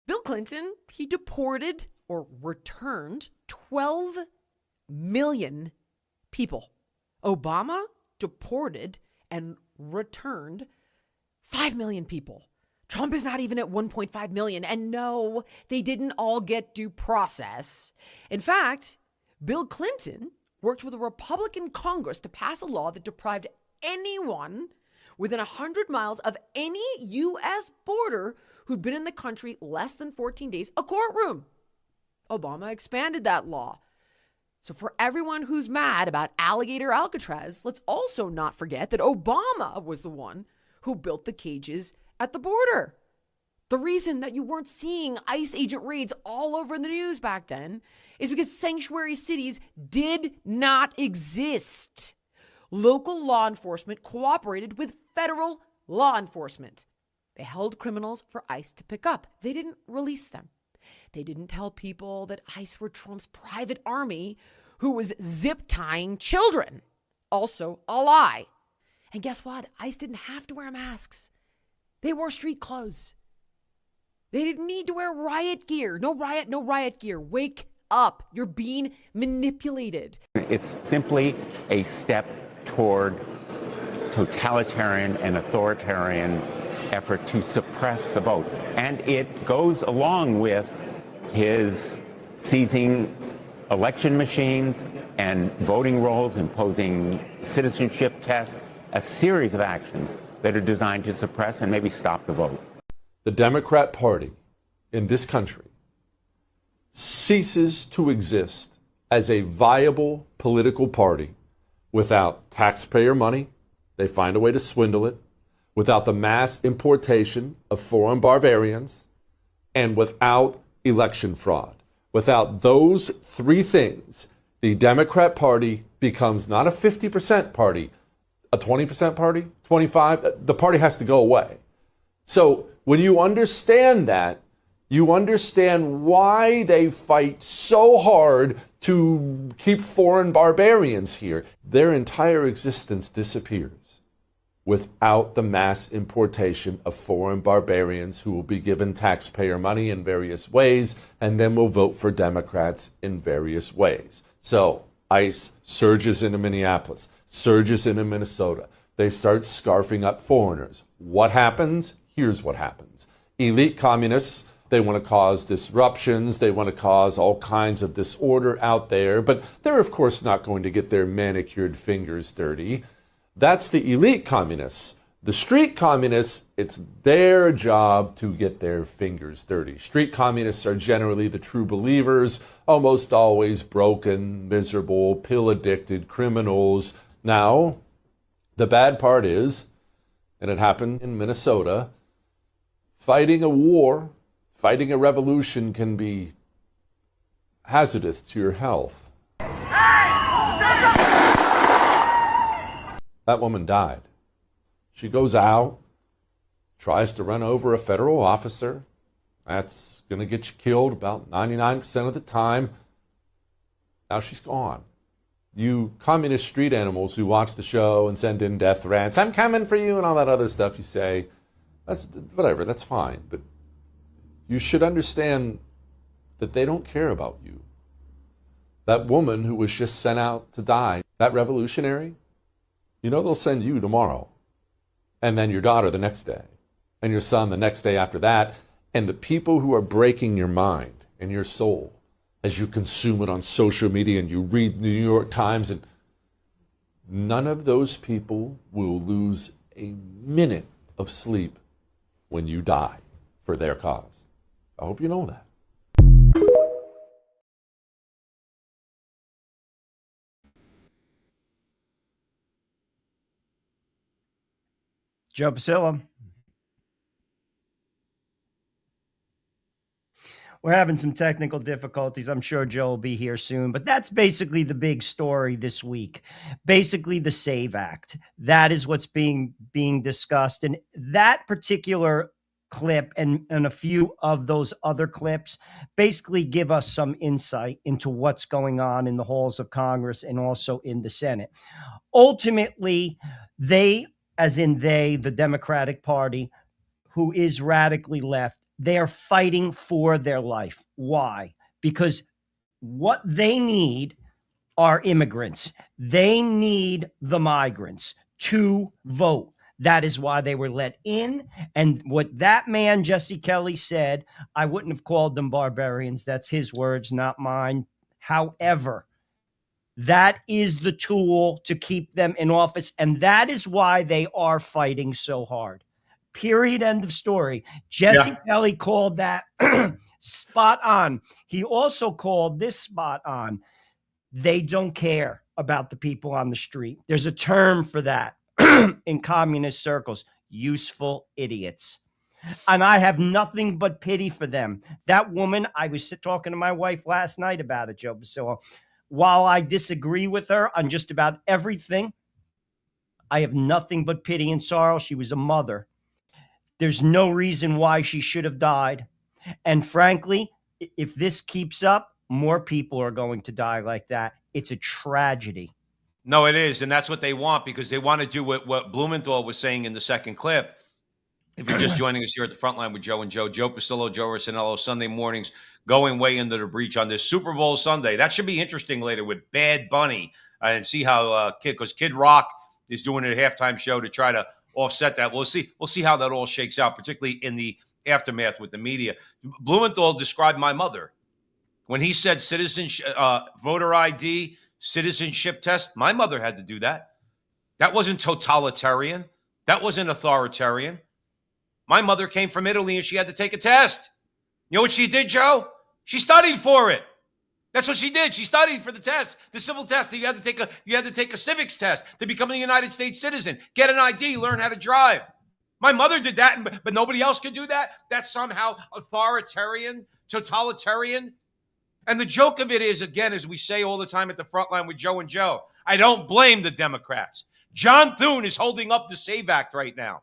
Bill Clinton, he deported or returned 12 million people. Obama deported and returned 5 million people. Trump is not even at 1.5 million. And no, they didn't all get due process. In fact, Bill Clinton worked with a Republican Congress to pass a law that deprived anyone within 100 miles of any U.S. border who'd been in the country less than 14 days a courtroom. Obama expanded that law. So for everyone who's mad about Alligator Alcatraz, let's also not forget that Obama was the one who built the cages at the border. The reason that you weren't seeing ICE agent raids all over the news back then is because sanctuary cities did not exist. Local law enforcement cooperated with federal law enforcement. They held criminals for ICE to pick up. They didn't release them. They didn't tell people that ICE were Trump's private army who was zip tying children. Also a lie. And guess what? ICE didn't have to wear masks. They wore street clothes. They didn't need to wear riot gear. No riot gear. Wake up. You're being manipulated. It's simply a step toward totalitarian and authoritarian effort to suppress the vote. And it goes along with his seizing election machines and voting rolls, imposing citizenship tests, a series of actions that are designed to suppress and maybe stop the vote. The Democrat Party in this country ceases to exist as a viable political party without taxpayer money. They find a way to swindle it, without the mass importation of foreign barbarians, and without election fraud. Without those three things, the Democrat Party becomes not a 50% party, a 20% party, 25%. The party has to go away. So when you understand that, you understand why they fight so hard to keep foreign barbarians here. Their entire existence disappears without the mass importation of foreign barbarians who will be given taxpayer money in various ways and then will vote for Democrats in various ways. So ICE surges into Minneapolis, surges into Minnesota. They start scarfing up foreigners. What happens? Here's what happens. Elite communists, they want to cause disruptions. They want to cause all kinds of disorder out there. But they're, of course, not going to get their manicured fingers dirty. That's the elite communists. The street communists, it's their job to get their fingers dirty. Street communists are generally the true believers, almost always broken, miserable, pill-addicted criminals. Now, the bad part is, and it happened in Minnesota, fighting a war, fighting a revolution can be hazardous to your health. That woman died. She goes out, tries to run over a federal officer. That's going to get you killed about 99% of the time. Now she's gone. You communist street animals who watch the show and send in death threats, I'm coming for you, and all that other stuff you say, that's whatever, that's fine. But you should understand that they don't care about you. That woman who was just sent out to die, that revolutionary, you know they'll send you tomorrow, and then your daughter the next day, and your son the next day after that, and the people who are breaking your mind and your soul as you consume it on social media and you read the New York Times, and none of those people will lose a minute of sleep when you die for their cause. I hope you know that. Joe Pasillo. We're having some technical difficulties. I'm sure Joe will be here soon, but that's basically the big story this week. Basically, the SAVE Act. That is what's being discussed. And that particular clip and a few of those other clips basically give us some insight into what's going on in the halls of Congress and also in the Senate. Ultimately, they, as in they, the Democratic Party, who is radically left, They are fighting for their life. Why? Because what they need are immigrants. They need the migrants to vote. That is why they were let in. And what that man, Jesse Kelly, said, I wouldn't have called them barbarians. That's his words, not mine. However, that is the tool to keep them in office. And that is why they are fighting so hard. Period. End of story. Jesse Kelly called that spot on. He also called this spot on. They don't care about the people on the street. There's a term for that in communist circles, useful idiots. And I have nothing but pity for them. That woman, I was talking to my wife last night about it, Joe Basillo. While I disagree with her on just about everything, I have nothing but pity and sorrow. She was a mother. There's no reason why she should have died. And frankly, if this keeps up, more people are going to die like that. It's a tragedy. No, it is. And that's what they want, because they want to do what Blumenthal was saying in the second clip. If you're just joining us here at the Frontline with Joe and Joe Pasillo, Joe Rossinello, Sunday mornings, going way into the breach on this Super Bowl Sunday. That should be interesting later with Bad Bunny and see how because Kid Rock is doing a halftime show to try to offset that. We'll see how that all shakes out, particularly in the aftermath with the media. Blumenthal described my mother when he said citizenship, voter ID, citizenship test. My mother had to do that. That wasn't totalitarian. That wasn't authoritarian. My mother came from Italy and she had to take a test. You know what she did, Joe? She studied for it. That's what she did. She studied for the test, the civil test. You had to take a civics test to become a United States citizen, get an ID, learn how to drive. My mother did that, but nobody else could do that. That's somehow authoritarian, totalitarian. And the joke of it is, again, as we say all the time at the Frontline with Joe and Joe, I don't blame the Democrats. John Thune is holding up the SAVE Act right now.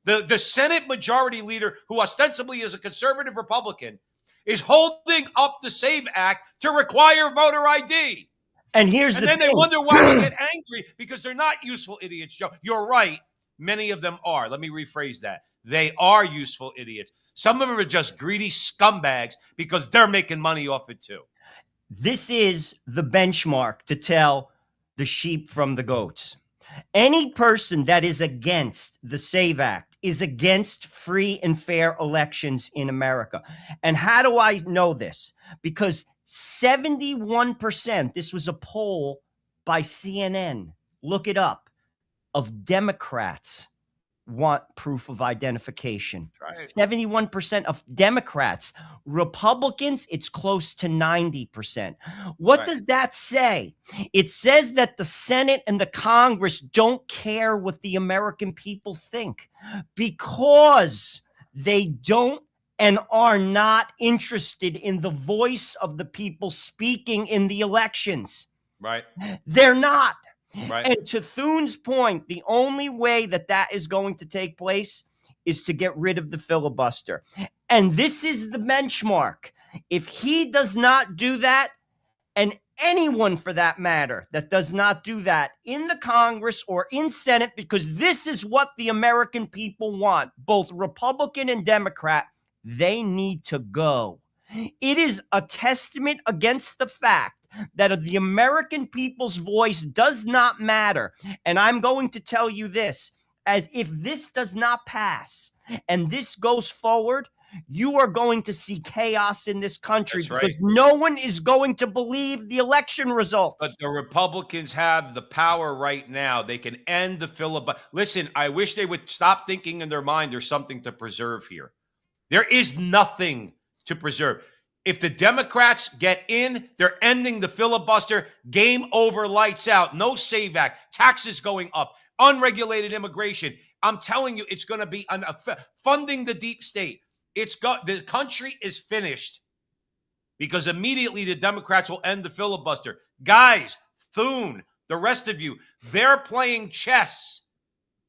The Senate Majority Leader, who ostensibly is a conservative Republican, is holding up the SAVE Act to require voter ID. And then they wonder why they get angry, because they're not useful idiots, Joe. You're right. Many of them are. Let me rephrase that. They are useful idiots. Some of them are just greedy scumbags because they're making money off it too. This is the benchmark to tell the sheep from the goats. Any person that is against the SAVE Act is against free and fair elections in America. And how do I know this? Because 71%, this was a poll by CNN, look it up, of Democrats want proof of identification. Right. 71% of Democrats. Republicans, it's close to 90%. What does that say? It says that the Senate and the Congress don't care what the American people think because they don't and are not interested in the voice of the people speaking in the elections. Right. They're not. Right. And to Thune's point, the only way that is going to take place is to get rid of the filibuster. And this is the benchmark. If he does not do that, and anyone for that matter that does not do that in the Congress or in Senate, because this is what the American people want, both Republican and Democrat, they need to go. It is a testament against the fact that the American people's voice does not matter. And I'm going to tell you this, as if this does not pass and this goes forward, you are going to see chaos in this country. That's right. Because no one is going to believe the election results. But the Republicans have the power right now. They can end the filibuster. Listen, I wish they would stop thinking in their mind there's something to preserve here. There is nothing to preserve. If the Democrats get in, they're ending the filibuster. Game over, lights out. No SAVE Act. Taxes going up. Unregulated immigration. I'm telling you, it's going to be funding the deep state. The country is finished because immediately the Democrats will end the filibuster. Guys, Thune, the rest of you, they're playing chess.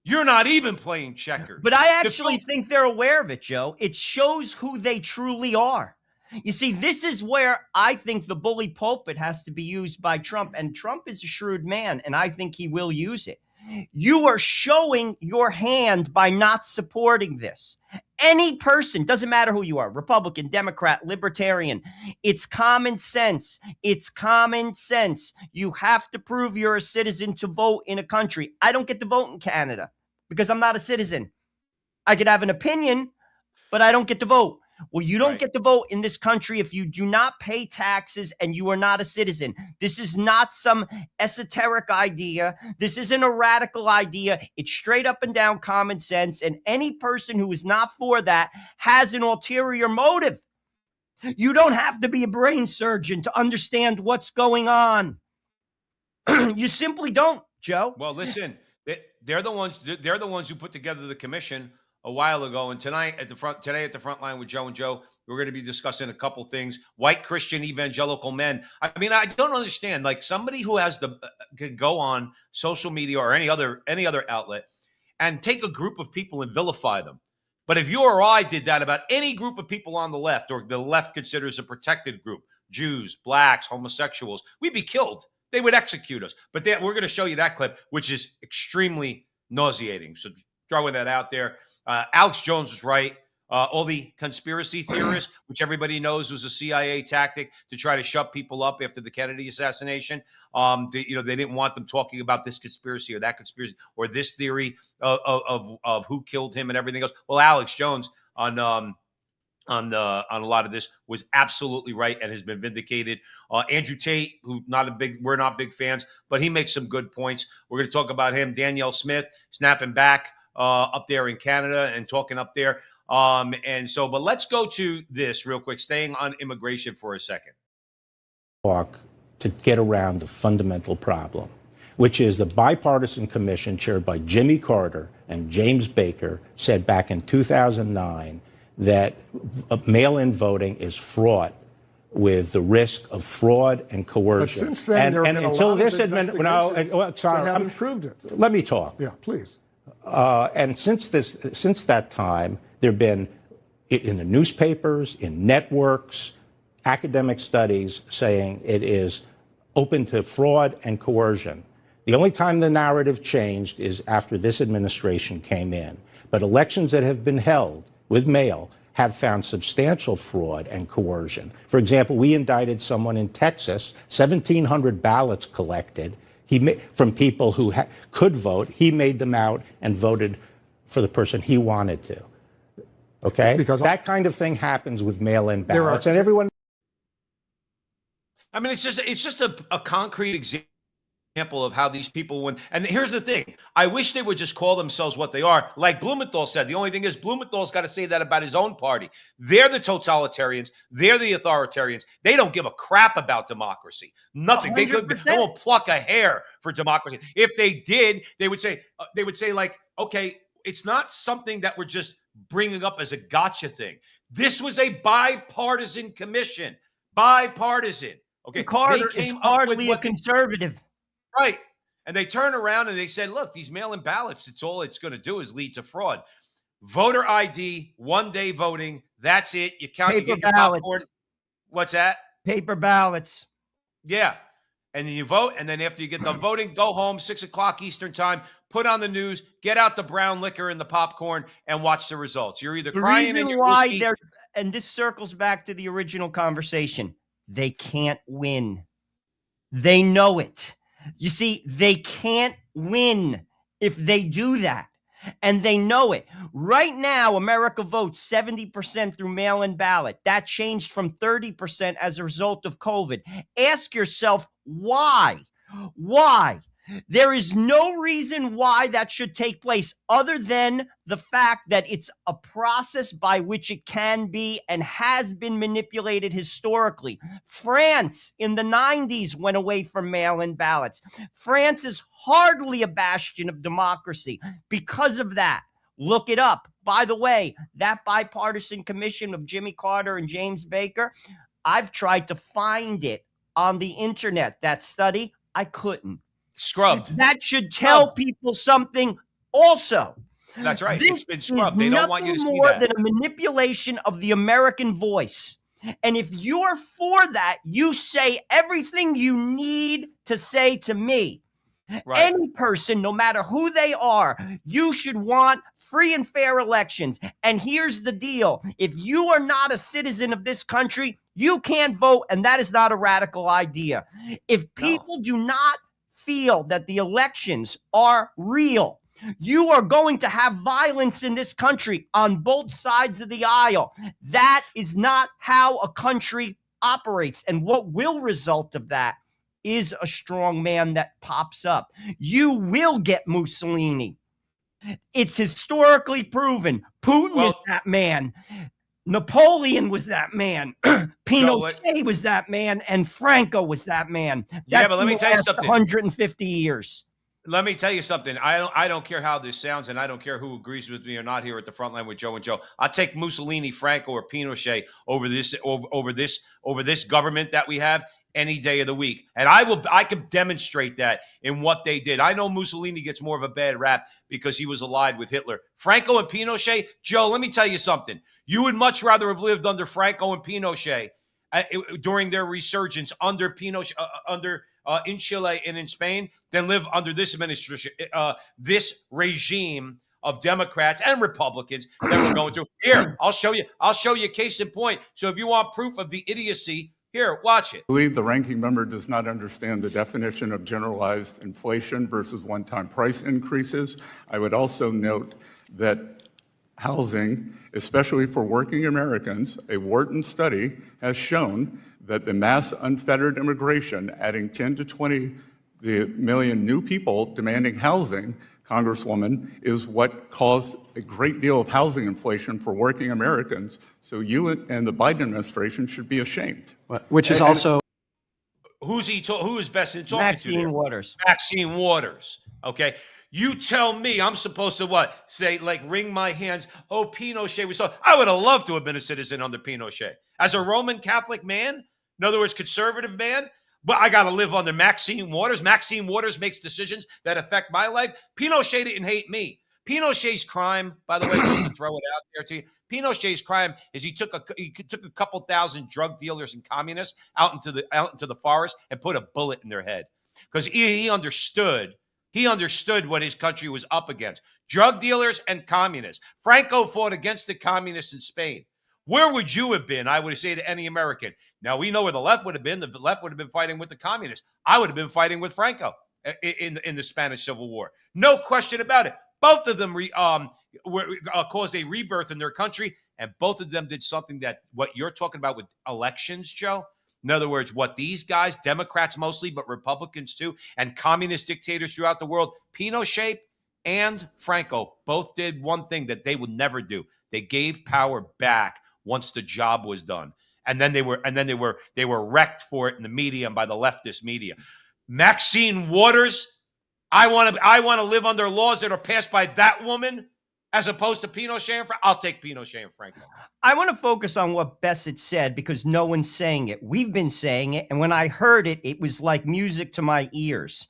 You're not even playing checkers. But I actually think they're aware of it, Joe. It shows who they truly are. You see, this is where I think the bully pulpit has to be used by Trump. And Trump is a shrewd man, and I think he will use it. You are showing your hand by not supporting this. Any person, doesn't matter who you are, Republican, Democrat, Libertarian, it's common sense. It's common sense. You have to prove you're a citizen to vote in a country. I don't get to vote in Canada because I'm not a citizen. I could have an opinion, but I don't get to vote. Well, you don't get to vote in this country if you do not pay taxes and you are not a citizen. This is not some esoteric idea. This isn't a radical idea. It's straight up and down common sense. And any person who is not for that has an ulterior motive. You don't have to be a brain surgeon to understand what's going on. You simply don't, Joe. Well, listen, they're the ones. They're the ones who put together the commission a while ago. And today at the front line with Joe and Joe, we're going to be discussing a couple things. White Christian evangelical men. I mean, I don't understand. Like somebody who has can go on social media or any other outlet and take a group of people and vilify them. But if you or I did that about any group of people on the left, or the left considers a protected group, Jews, blacks, homosexuals, we'd be killed. They would execute us. But we're going to show you that clip, which is extremely nauseating. So throwing that out there. Alex Jones was right. All the conspiracy theorists, which everybody knows was a CIA tactic to try to shut people up after the Kennedy assassination. They didn't want them talking about this conspiracy or that conspiracy or this theory of who killed him and everything else. Well, Alex Jones on a lot of this was absolutely right and has been vindicated. Andrew Tate, who we're not big fans, but he makes some good points. We're going to talk about him. Danielle Smith snapping back up there in Canada and talking up there. But let's go to this real quick, staying on immigration for a second. Talk to get around the fundamental problem, which is the bipartisan commission chaired by Jimmy Carter and James Baker said back in 2009 that mail-in voting is fraught with the risk of fraud and coercion. But since then, and until this administration, they haven't proved it. Let me talk. Yeah, please. And since that time, there have been in the newspapers, in networks, academic studies saying it is open to fraud and coercion. The only time the narrative changed is after this administration came in. But elections that have been held with mail have found substantial fraud and coercion. For example, we indicted someone in Texas, 1,700 ballots collected. From people who could vote, he made them out and voted for the person he wanted to. Okay? Because that kind of thing happens with mail-in ballots, and everyone. I mean, it's just a concrete example of how these people win. And here's the thing. I wish they would just call themselves what they are. Like Blumenthal said, the only thing is Blumenthal's got to say that about his own party. They're the totalitarians. They're the authoritarians. They don't give a crap about democracy. Nothing. 100%. They won't pluck a hair for democracy. If they did, they would say like, okay, it's not something that we're just bringing up as a gotcha thing. This was a bipartisan commission. Bipartisan. Okay. Carter is hardly a conservative. Right. And they turn around and they said, look, these mail-in ballots, all it's going to do is lead to fraud. Voter ID, one-day voting, that's it. You count, paper you get your ballots. popcorn. What's that? Paper ballots. Yeah. And then you vote, and then after you get done voting, go home, 6 o'clock Eastern time, put on the news, get out the brown liquor and the popcorn, and watch the results. You're either crying in your whiskey. And this circles back to the original conversation. They can't win. They know it. You see, they can't win if they do that. And they know it. Right now, America votes 70% through mail-in ballot. That changed from 30% as a result of COVID. Ask yourself, why? Why? There is no reason why that should take place other than the fact that it's a process by which it can be and has been manipulated historically. France in the 90s went away from mail-in ballots. France is hardly a bastion of democracy because of that. Look it up. By the way, that bipartisan commission of Jimmy Carter and James Baker, I've tried to find it on the internet, that study. I couldn't. Scrubbed. That should tell people something also. That's right. This it's been scrubbed. They don't want you to see that. more than a manipulation of the American voice. And if you're for that, you say everything you need to say to me. Right. Any person, no matter who they are, you should want free and fair elections. And here's the deal. If you are not a citizen of this country, you can't vote, and that is not a radical idea. If people do not feel that the elections are real, you are going to have violence in this country on both sides of the aisle. That is not how a country operates. And what will result of that is a strong man that pops up. You will get Mussolini. It's historically proven. Putin is that man. Napoleon was that man. Pinochet was that man, and Franco was that man. But let me tell you something. 150 years. Let me tell you something. I don't care how this sounds, and I don't care who agrees with me or not here at the front line with Joe and Joe. I'll take Mussolini, Franco, or Pinochet over this government that we have any day of the week. And I could demonstrate that in what they did. I know Mussolini gets more of a bad rap because he was allied with Hitler. Franco and Pinochet, Joe, let me tell you something. You would much rather have lived under Franco and Pinochet during their resurgence under Pinochet, in Chile and in Spain, than live under this administration, this regime of Democrats and Republicans that we're going through. Here, I'll show you a case in point. So if you want proof of the idiocy, here, watch it. I believe the ranking member does not understand the definition of generalized inflation versus one-time price increases. I would also note that housing, especially for working Americans, a Wharton study has shown that the mass unfettered immigration, adding 10 to 20 million new people demanding housing, Congresswoman, is what caused a great deal of housing inflation for working Americans. So you and the Biden administration should be ashamed. Which is also... Who is best in talking Maxine to? Waters. Maxine Waters. Okay. You tell me I'm supposed to what? Say, like, wring my hands. Oh, Pinochet was so... I would have loved to have been a citizen under Pinochet. As a Roman Catholic man, in other words, conservative man, but I got to live under Maxine Waters. Maxine Waters makes decisions that affect my life. Pinochet didn't hate me. Pinochet's crime, by the way, just to throw it out there to you, Pinochet's crime is he took a couple thousand drug dealers and communists out into the forest and put a bullet in their head because he understood what his country was up against. Drug dealers and communists. Franco fought against the communists in Spain. Where would you have been? I would say to any American. Now, we know where the left would have been. The left would have been fighting with the communists. I would have been fighting with Franco in the Spanish Civil War. No question about it. Both of them caused a rebirth in their country, and both of them did something that what you're talking about with elections, Joe. In other words, what these guys, Democrats mostly, but Republicans too, and communist dictators throughout the world, Pinochet and Franco both did one thing that they would never do. They gave power back once the job was done. And then they were wrecked for it in the media and by the leftist media. Maxine Waters, I want to live under laws that are passed by that woman as opposed to Pinochet and Franco. I'll take Pinochet and Franco. I want to focus on what Bessett said because no one's saying it. We've been saying it, and when I heard it, it was like music to my ears.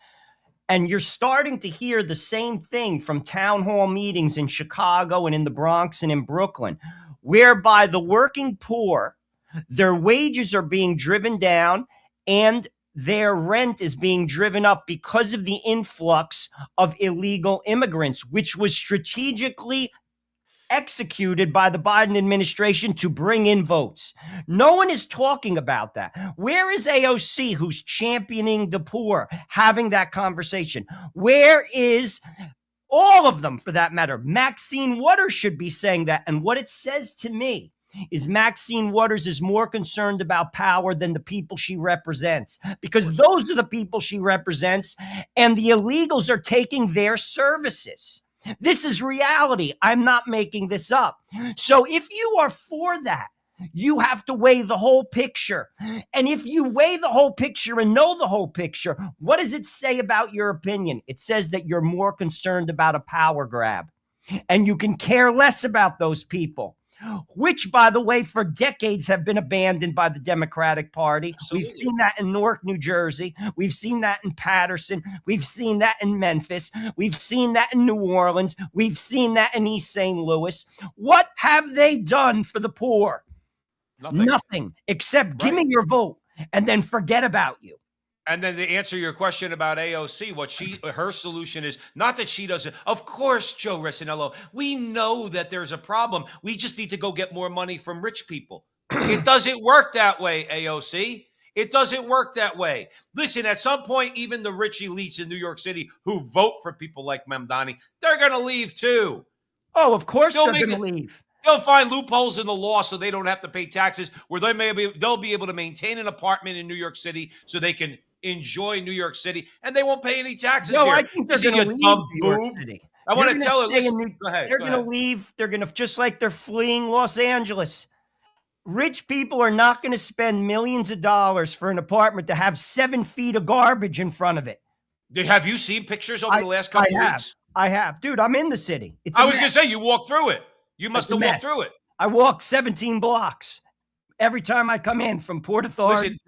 And you're starting to hear the same thing from town hall meetings in Chicago and in the Bronx and in Brooklyn, whereby the working poor, their wages are being driven down and their rent is being driven up because of the influx of illegal immigrants, which was strategically executed by the Biden administration to bring in votes. No one is talking about that. Where is AOC, who's championing the poor, having that conversation? Where is all of them, for that matter? Maxine Waters should be saying that. And what it says to me is Maxine Waters is more concerned about power than the people she represents, because those are the people she represents, and the illegals are taking their services. This is reality. I'm not making this up. So if you are for that, you have to weigh the whole picture. And if you weigh the whole picture and know the whole picture, what does it say about your opinion? It says that you're more concerned about a power grab, and you can care less about those people, which, by the way, for decades have been abandoned by the Democratic Party. Absolutely. We've seen that in Newark, New Jersey. We've seen that in Patterson. We've seen that in Memphis. We've seen that in New Orleans. We've seen that in East St. Louis. What have they done for the poor? Nothing except give me your vote and then forget about you. And then to answer your question about AOC, her solution is not that she doesn't. Of course, Joe Resinello, we know that there's a problem. We just need to go get more money from rich people. It doesn't work that way, AOC. It doesn't work that way. Listen, at some point, even the rich elites in New York City who vote for people like Mamdani, they're going to leave too. Oh, of course they're going to leave. They'll find loopholes in the law so they don't have to pay taxes, where they'll be able to maintain an apartment in New York City so they can enjoy New York City, and they won't pay any taxes. No, here. I think they're going to leave New York City. I want to tell her. Listen, they're going to leave. They're going to, just like they're fleeing Los Angeles. Rich people are not going to spend millions of dollars for an apartment to have 7 feet of garbage in front of it. Have you seen pictures over the last couple of weeks? I have. Dude, I'm in the city. I was going to say, you walked through it. You must have walked through it. I walk 17 blocks every time I come in from Port Authority.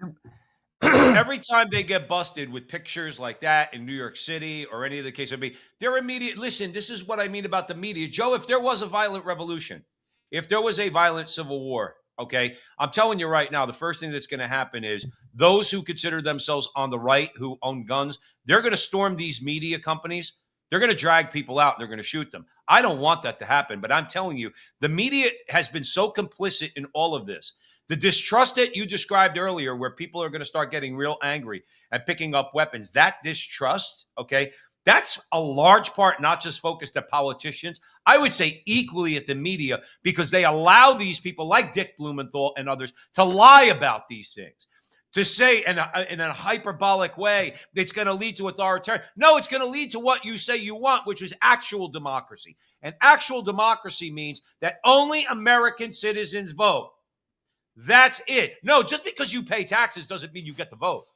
Listen, every time they get busted with pictures like that in New York City or any of the case would be, they're immediate. Listen, this is what I mean about the media. Joe, if there was a violent revolution, if there was a violent civil war, okay, I'm telling you right now, the first thing that's going to happen is those who consider themselves on the right, who own guns, they're going to storm these media companies. They're going to drag people out and they're going to shoot them. I don't want that to happen, but I'm telling you, the media has been so complicit in all of this. The distrust that you described earlier, where people are going to start getting real angry and picking up weapons, that distrust, okay, that's a large part, not just focused at politicians. I would say equally at the media, because they allow these people like Dick Blumenthal and others to lie about these things. To say in a hyperbolic way, it's going to lead to authoritarian. No, it's going to lead to what you say you want, which is actual democracy. And actual democracy means that only American citizens vote. That's it. No, just because you pay taxes doesn't mean you get to vote.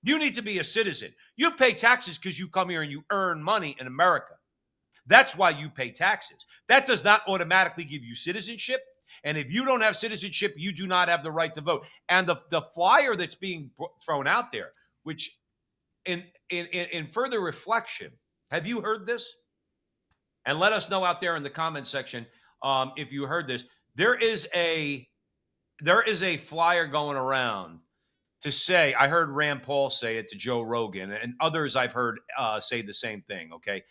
You need to be a citizen. You pay taxes because you come here and you earn money in America. That's why you pay taxes. That does not automatically give you citizenship. And if you don't have citizenship, you do not have the right to vote. And the flyer that's being thrown out there, which in further reflection, have you heard this? And let us know out there in the comment section if you heard this. There is a flyer going around to say, I heard Rand Paul say it to Joe Rogan, and others I've heard say the same thing, okay?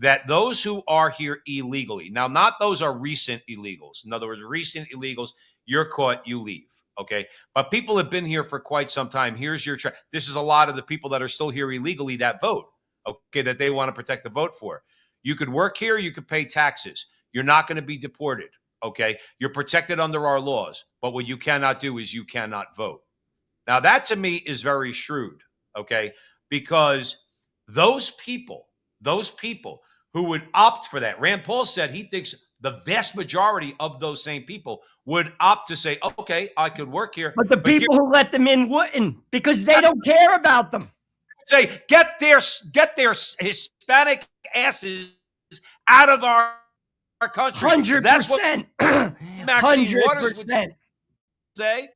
That those who are here illegally, now not those are recent illegals. In other words, recent illegals, you're caught, you leave, okay? But people have been here for quite some time. Here's your this is a lot of the people that are still here illegally that vote, okay, that they want to protect the vote for. You could work here, you could pay taxes. You're not going to be deported, okay? You're protected under our laws, but what you cannot do is you cannot vote. Now that to me is very shrewd, okay? Because those people who would opt for that. Rand Paul said he thinks the vast majority of those same people would opt to say, okay, I could work here. But the people who let them in wouldn't, because they don't care about them. Say, get their Hispanic asses out of our country. 100%. That's what Maxine Waters would 100%. say.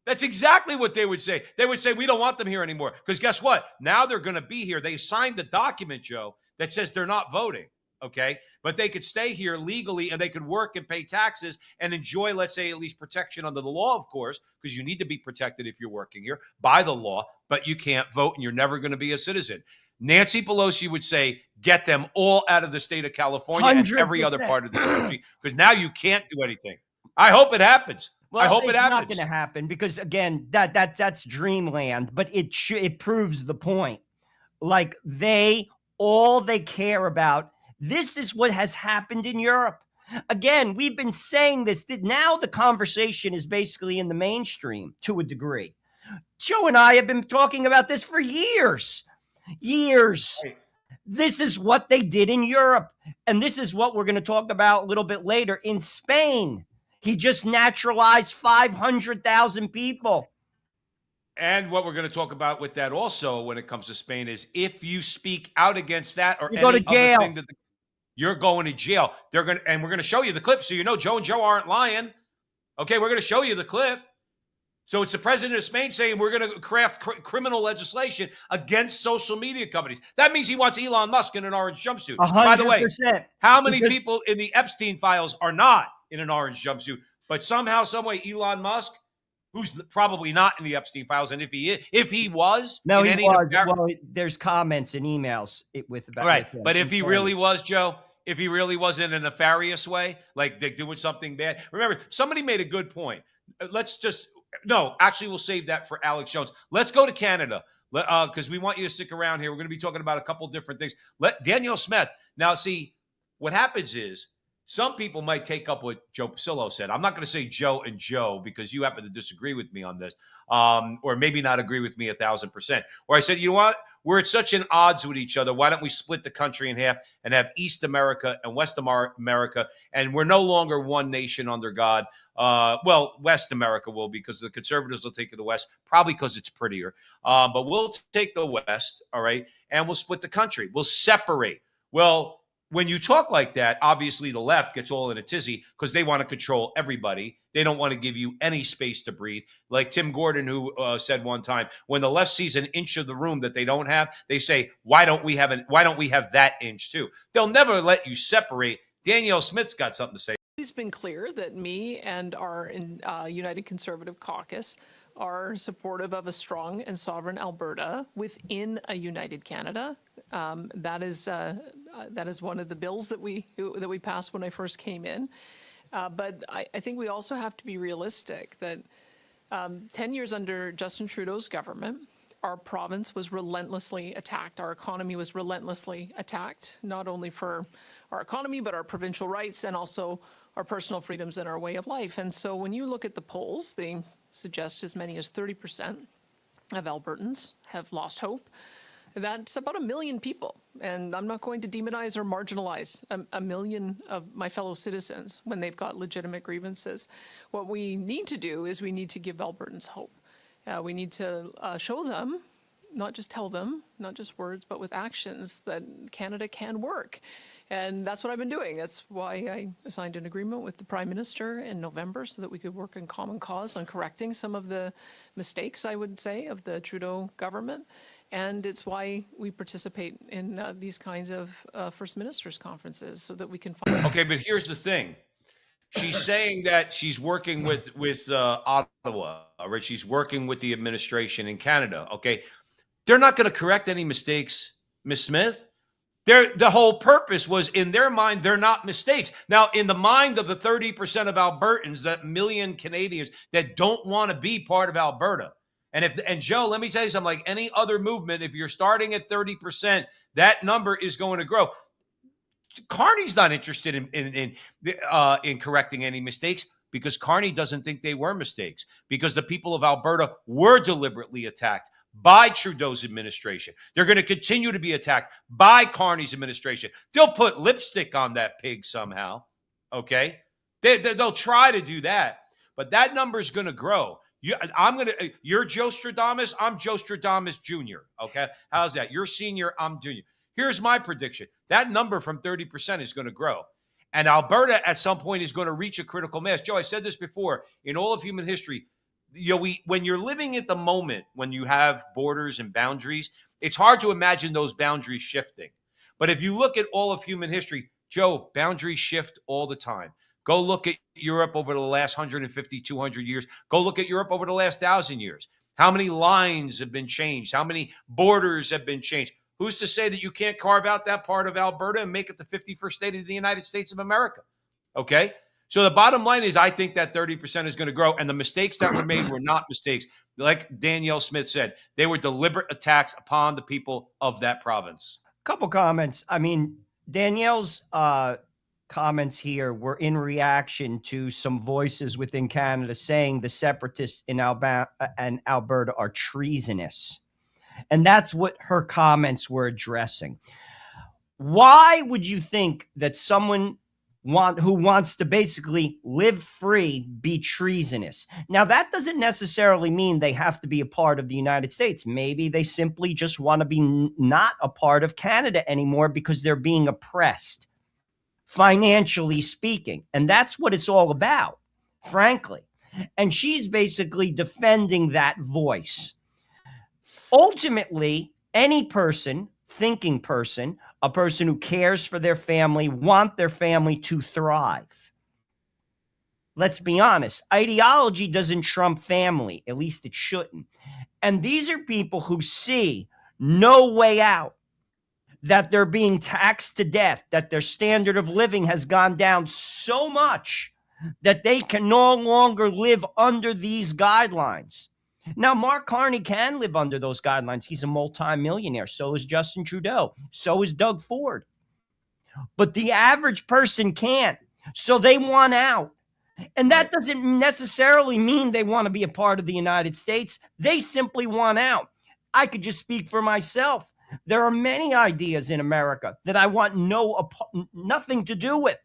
That's exactly what they would say. They would say, we don't want them here anymore. Because guess what? Now they're going to be here. They signed the document, Joe, that says they're not voting, okay? But they could stay here legally and they could work and pay taxes and enjoy, let's say, at least protection under the law, of course, because you need to be protected if you're working here by the law, but you can't vote and you're never going to be a citizen. Nancy Pelosi would say, get them all out of the state of California 100%. And every other part of the country, because now you can't do anything. I hope it happens. Well, I hope it happens. It's not going to happen because, again, that's dreamland. But it proves the point. Like all they care about. This is what has happened in Europe. Again, we've been saying this. Now the conversation is basically in the mainstream to a degree. Joe and I have been talking about this for years. Right. This is what they did in Europe, and this is what we're going to talk about a little bit later in Spain. He just naturalized 500,000 people. And what we're going to talk about with that also when it comes to Spain is if you speak out against that or you any go to jail. other thing you're going to jail. We're going to show you the clip so you know Joe and Joe aren't lying. Okay, we're going to show you the clip. So it's the president of Spain saying we're going to craft criminal legislation against social media companies. That means he wants Elon Musk in an orange jumpsuit. 100%. By the way, how many people in the Epstein files are not in an orange jumpsuit? But somehow, some way, Elon Musk, who's probably not in the Epstein files. And if he was, no, in he any was. nefarious- Well, there's comments and emails with about right. with him. But if he really was, Joe, if he really was in a nefarious way, like they're doing something bad. Remember, somebody made a good point. Actually, we'll save that for Alex Jones. Let's go to Canada because we want you to stick around here. We're going to be talking about a couple different things. Let Danielle Smith. Now, see, what happens is some people might take up what Joe Pasillo said. I'm not going to say Joe and Joe because you happen to disagree with me on this, or maybe not agree with me 1,000%. Or I said, you know what? We're at such an odds with each other. Why don't we split the country in half and have East America and West America? And we're no longer one nation under God. West America will, because the conservatives will take the West, probably because it's prettier. But we'll take the West, all right, and we'll split the country. We'll separate. Well, when you talk like that, obviously the left gets all in a tizzy because they want to control everybody. They don't want to give you any space to breathe. Like Tim Gordon, who said one time, when the left sees an inch of the room that they don't have, they say, why don't we have that inch too? They'll never let you separate. Danielle Smith's got something to say. It's been clear that me and our United Conservative Caucus are supportive of a strong and sovereign Alberta within a united Canada. That is one of the bills that we passed when I first came in. But I think we also have to be realistic that 10 years under Justin Trudeau's government, our province was relentlessly attacked. Our economy was relentlessly attacked, not only for our economy, but our provincial rights and also our personal freedoms and our way of life. And so when you look at the polls, they suggest as many as 30% of Albertans have lost hope. That's about 1 million people. And I'm not going to demonize or marginalize a million of my fellow citizens when they've got legitimate grievances. What we need to do is we need to give Albertans hope. We need to show them, not just tell them, not just words, but with actions, that Canada can work. And that's what I've been doing. That's why I signed an agreement with the Prime Minister in November so that we could work in common cause on correcting some of the mistakes, I would say, of the Trudeau government. And it's why we participate in these kinds of First Ministers conferences so that we can find. Okay, but here's the thing. She's saying that she's working with Ottawa, right? She's working with the administration in Canada, okay? They're not going to correct any mistakes, Ms. Smith. The whole purpose was, in their mind, they're not mistakes. Now, in the mind of the 30% of Albertans, that million Canadians that don't want to be part of Alberta. And Joe, let me tell you something, like any other movement, if you're starting at 30%, that number is going to grow. Carney's not interested in correcting any mistakes because Carney doesn't think they were mistakes, because the people of Alberta were deliberately attacked by Trudeau's administration. They're going to continue to be attacked by Carney's administration. They'll put lipstick on that pig somehow, okay? They'll try to do that, but that number is going to grow. You're Joe Stradamus, I'm Joe Stradamus Jr., okay? How's that? You're senior, I'm junior. Here's my prediction. That number from 30% is going to grow. And Alberta at some point is going to reach a critical mass. Joe, I said this before, in all of human history, when you're living at the moment, when you have borders and boundaries, it's hard to imagine those boundaries shifting. But if you look at all of human history, Joe, boundaries shift all the time. Go look at Europe over the last 150, 200 years. Go look at Europe over the last 1,000 years. How many lines have been changed? How many borders have been changed? Who's to say that you can't carve out that part of Alberta and make it the 51st state of the United States of America? Okay? So the bottom line is, I think that 30% is going to grow, and the mistakes that were made were not mistakes. Like Danielle Smith said, they were deliberate attacks upon the people of that province. Couple comments. I mean, Danielle's comments here were in reaction to some voices within Canada saying the separatists in Alberta are treasonous. And that's what her comments were addressing. Why would you think that someone who wants to basically live free be treasonous? Now, that doesn't necessarily mean they have to be a part of the United States. Maybe they simply just want to be not a part of Canada anymore because they're being oppressed, financially speaking. And that's what it's all about, frankly. And she's basically defending that voice. Ultimately, any person, thinking person, a person who cares for their family, want their family to thrive. let's be honest, ideology doesn't trump family. At least it shouldn't. And these are people who see no way out, that they're being taxed to death, that their standard of living has gone down so much that they can no longer live under these guidelines. Now, Mark Carney can live under those guidelines. He's a multimillionaire. So is Justin Trudeau. So is Doug Ford. But the average person can't. So they want out. And that doesn't necessarily mean they want to be a part of the United States. They simply want out. I could just speak for myself. There are many ideas in America that I want nothing to do with.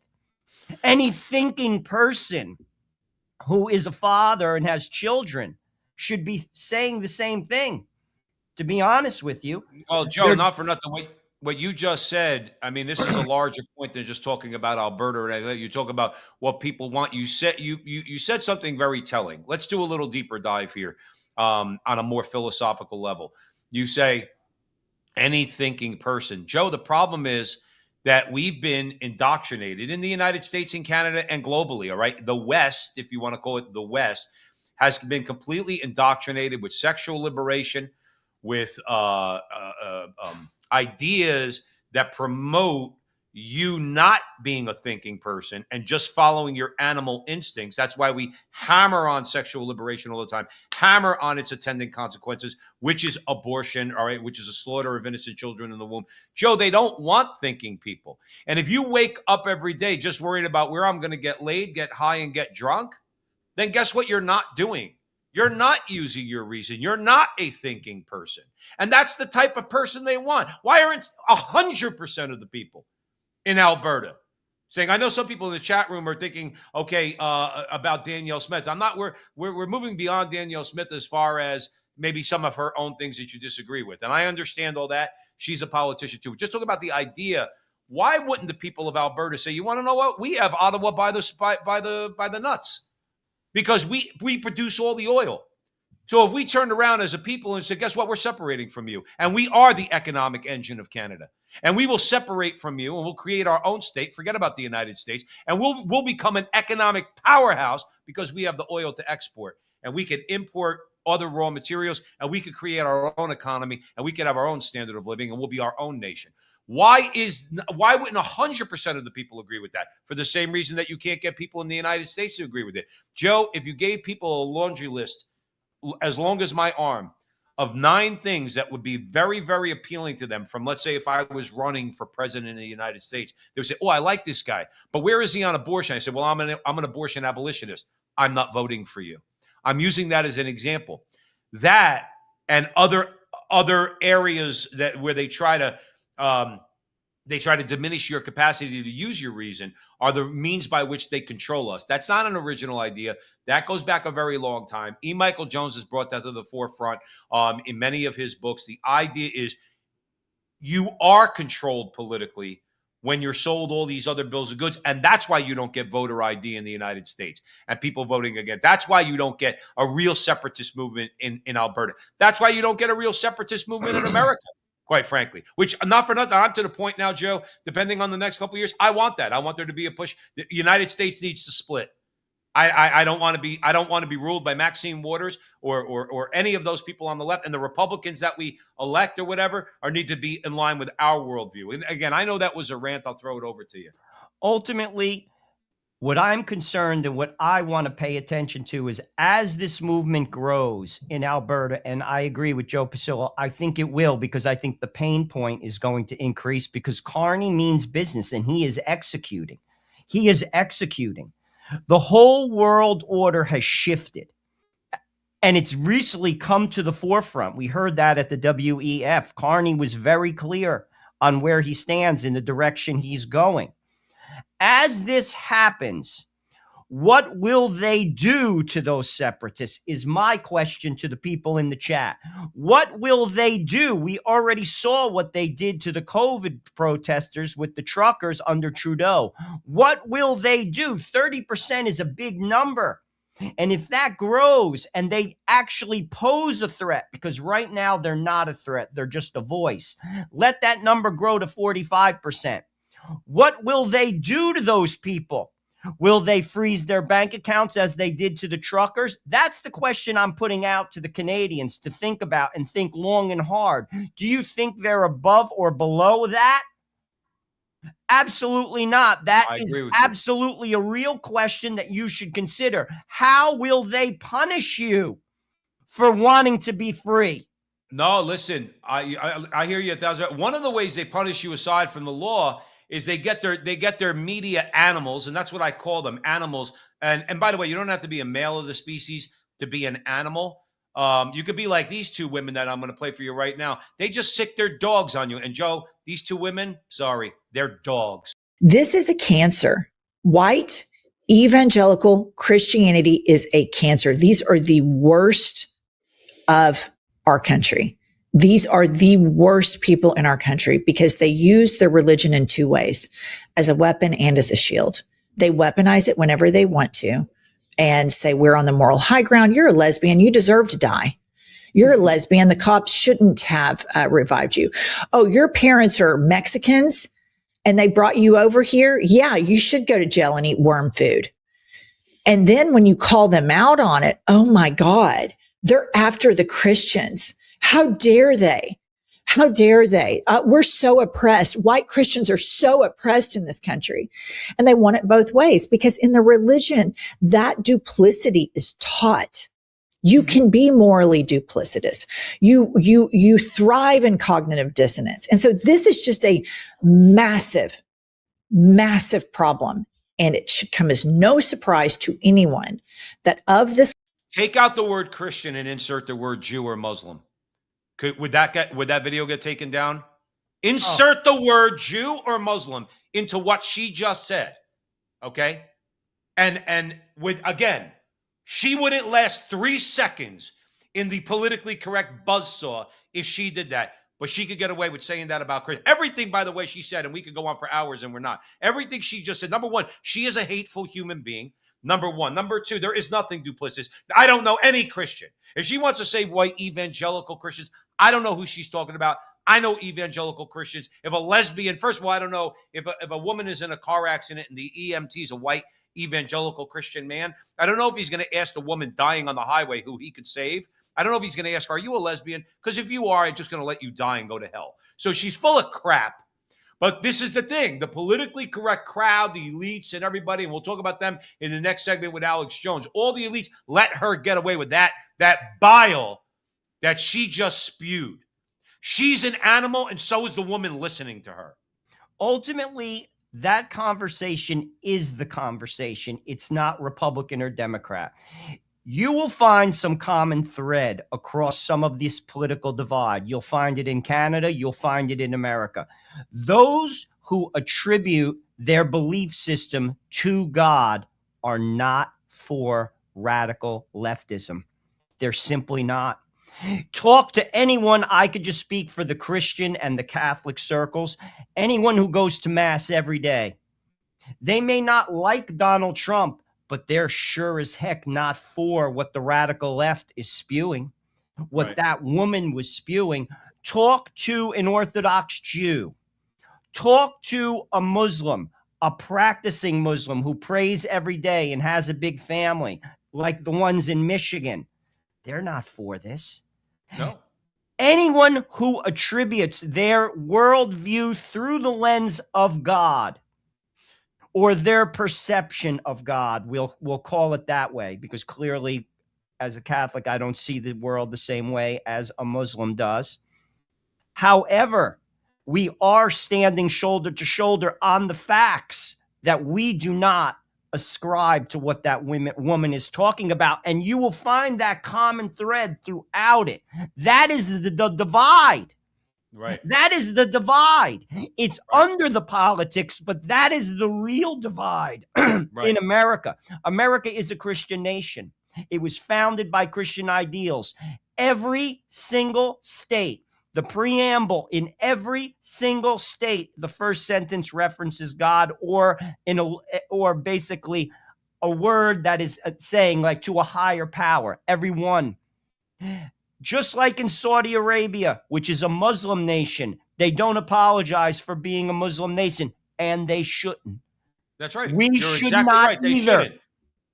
Any thinking person who is a father and has children should be saying the same thing, to be honest with you. Well, Joe, not for nothing. What you just said, I mean, this is a larger point than just talking about Alberta. And you talk about what people want. You said something very telling. Let's do a little deeper dive here on a more philosophical level. You say any thinking person. Joe, the problem is that we've been indoctrinated in the United States and Canada and globally, all right? The West, if you want to call it the West, has been completely indoctrinated with sexual liberation, with ideas that promote you not being a thinking person and just following your animal instincts. That's why we hammer on sexual liberation all the time, hammer on its attendant consequences, which is abortion, all right, which is a slaughter of innocent children in the womb. Joe, they don't want thinking people. And if you wake up every day just worried about where I'm going to get laid, get high, and get drunk, then guess what you're not doing? You're not using your reason. You're not a thinking person. And that's the type of person they want. Why aren't 100% of the people in Alberta saying, I know some people in the chat room are thinking, okay, about Danielle Smith. We're moving beyond Danielle Smith as far as maybe some of her own things that you disagree with. And I understand all that. She's a politician too. Just talk about the idea. Why wouldn't the people of Alberta say, you want to know what? We have Ottawa by the nuts. Because we produce all the oil. So if we turned around as a people and said, guess what? We're separating from you. And we are the economic engine of Canada. And we will separate from you and we'll create our own state. Forget about the United States. And we'll become an economic powerhouse because we have the oil to export. And we can import other raw materials and we could create our own economy and we could have our own standard of living and we'll be our own nation. Why wouldn't 100% of the people agree with that? For the same reason that you can't get people in the United States to agree with it. Joe, if you gave people a laundry list as long as my arm of 9 things that would be very, very appealing to them from, let's say, if I was running for president in the United States, they would say, oh, I like this guy, but where is he on abortion? I said, well, I'm an abortion abolitionist. I'm not voting for you. I'm using that as an example. That and other areas where they try to diminish your capacity to use your reason are the means by which they control us. That's not an original idea. That goes back a very long time. E. Michael Jones has brought that to the forefront in many of his books. The idea is you are controlled politically when you're sold all these other bills of goods. And that's why you don't get voter ID in the United States and people voting again. That's why you don't get a real separatist movement in Alberta. That's why you don't get a real separatist movement in America. Quite frankly, which not for nothing, I'm to the point now, Joe, depending on the next couple of years, I want that. I want there to be a push. The United States needs to split. I don't want to be ruled by Maxine Waters or any of those people on the left, and the Republicans that we elect or whatever need to be in line with our worldview. And again, I know that was a rant. I'll throw it over to you. Ultimately, what I'm concerned and what I want to pay attention to is as this movement grows in Alberta, and I agree with Joe Pasillo, I think it will, because I think the pain point is going to increase because Carney means business and he is executing. He is executing. The whole world order has shifted and it's recently come to the forefront. We heard that at the WEF. Carney was very clear on where he stands in the direction he's going. As this happens, what will they do to those separatists is my question to the people in the chat. What will they do? We already saw what they did to the COVID protesters with the truckers under Trudeau. What will they do? 30% is a big number. And if that grows and they actually pose a threat, because right now they're not a threat, they're just a voice, let that number grow to 45%. What will they do to those people Will they freeze their bank accounts as they did to the truckers? That's the question I'm putting out to the Canadians to think about and think long and hard. Do you think they're above or below that? Absolutely not. That I is agree with you. absolutely a real question that you should consider. How will they punish you for wanting to be free? No, listen, I hear you 1,000. One of the ways they punish you aside from the law is they get their media animals, and that's what I call them, animals. And by the way, you don't have to be a male of the species to be an animal. You could be like these two women that I'm going to play for you right now. They just sick their dogs on you. And Joe, these two women, sorry, they're dogs. This is a cancer. White evangelical Christianity is a cancer. These are the worst of our country. These are the worst people in our country because they use their religion in two ways, as a weapon and as a shield. They weaponize it whenever they want to and say, we're on the moral high ground. You're a lesbian. You deserve to die. You're a lesbian. The cops shouldn't have revived you. Oh, your parents are Mexicans and they brought you over here. Yeah, you should go to jail and eat worm food. And then when you call them out on it, oh my God, they're after the Christians. How dare they? How dare they? We're so oppressed. White Christians are so oppressed in this country. And they want it both ways because in the religion, that duplicity is taught. You can be morally duplicitous. You thrive in cognitive dissonance. And so this is just a massive, massive problem. And it should come as no surprise to anyone that of this. Take out the word Christian and insert the word Jew or Muslim. Would that video get taken down? Insert the word Jew or Muslim into what she just said. Okay? And with, again, she wouldn't last 3 seconds in the politically correct buzzsaw if she did that. But she could get away with saying that about Christian. Everything, by the way, she said, and we could go on for hours and we're not. Everything she just said. Number one, she is a hateful human being. Number one. Number two, there is nothing duplicitous. I don't know any Christian. If she wants to say white evangelical Christians, I don't know who she's talking about. I know evangelical Christians. If a lesbian, first of all, I don't know if a woman is in a car accident and the EMT is a white evangelical Christian man. I don't know if he's going to ask the woman dying on the highway who he could save. I don't know if he's going to ask, are you a lesbian? Because if you are, I'm just going to let you die and go to hell. So she's full of crap. But this is the thing, the politically correct crowd, the elites and everybody, and we'll talk about them in the next segment with Alex Jones. All the elites let her get away with that bile that she just spewed. She's an animal, and so is the woman listening to her. Ultimately, that conversation is the conversation. It's not Republican or Democrat. You will find some common thread across some of this political divide. You'll find it in Canada. You'll find it in America. Those who attribute their belief system to God are not for radical leftism. They're simply not. Talk to anyone. I could just speak for the Christian and the Catholic circles. Anyone who goes to Mass every day. They may not like Donald Trump, but they're sure as heck not for what the radical left is spewing, what Right. that woman was spewing. Talk to an Orthodox Jew. Talk to a Muslim, a practicing Muslim who prays every day and has a big family, like the ones in Michigan. They're not for this. No. Anyone who attributes their worldview through the lens of God or their perception of God, we'll call it that way, because clearly, as a Catholic, I don't see the world the same way as a Muslim does. However, we are standing shoulder to shoulder on the facts that we do not ascribe to what that woman is talking about. And you will find that common thread throughout it. That is the divide. Right. That is the divide. It's under the politics, but that is the real divide in America. America is a Christian nation. It was founded by Christian ideals. Every single state, the preamble in every single state, the first sentence references God or basically a word that is saying like to a higher power. Every one. Just like in Saudi Arabia, which is a Muslim nation, they don't apologize for being a Muslim nation, and they shouldn't. That's right. We You're should exactly not right. They either. shouldn't.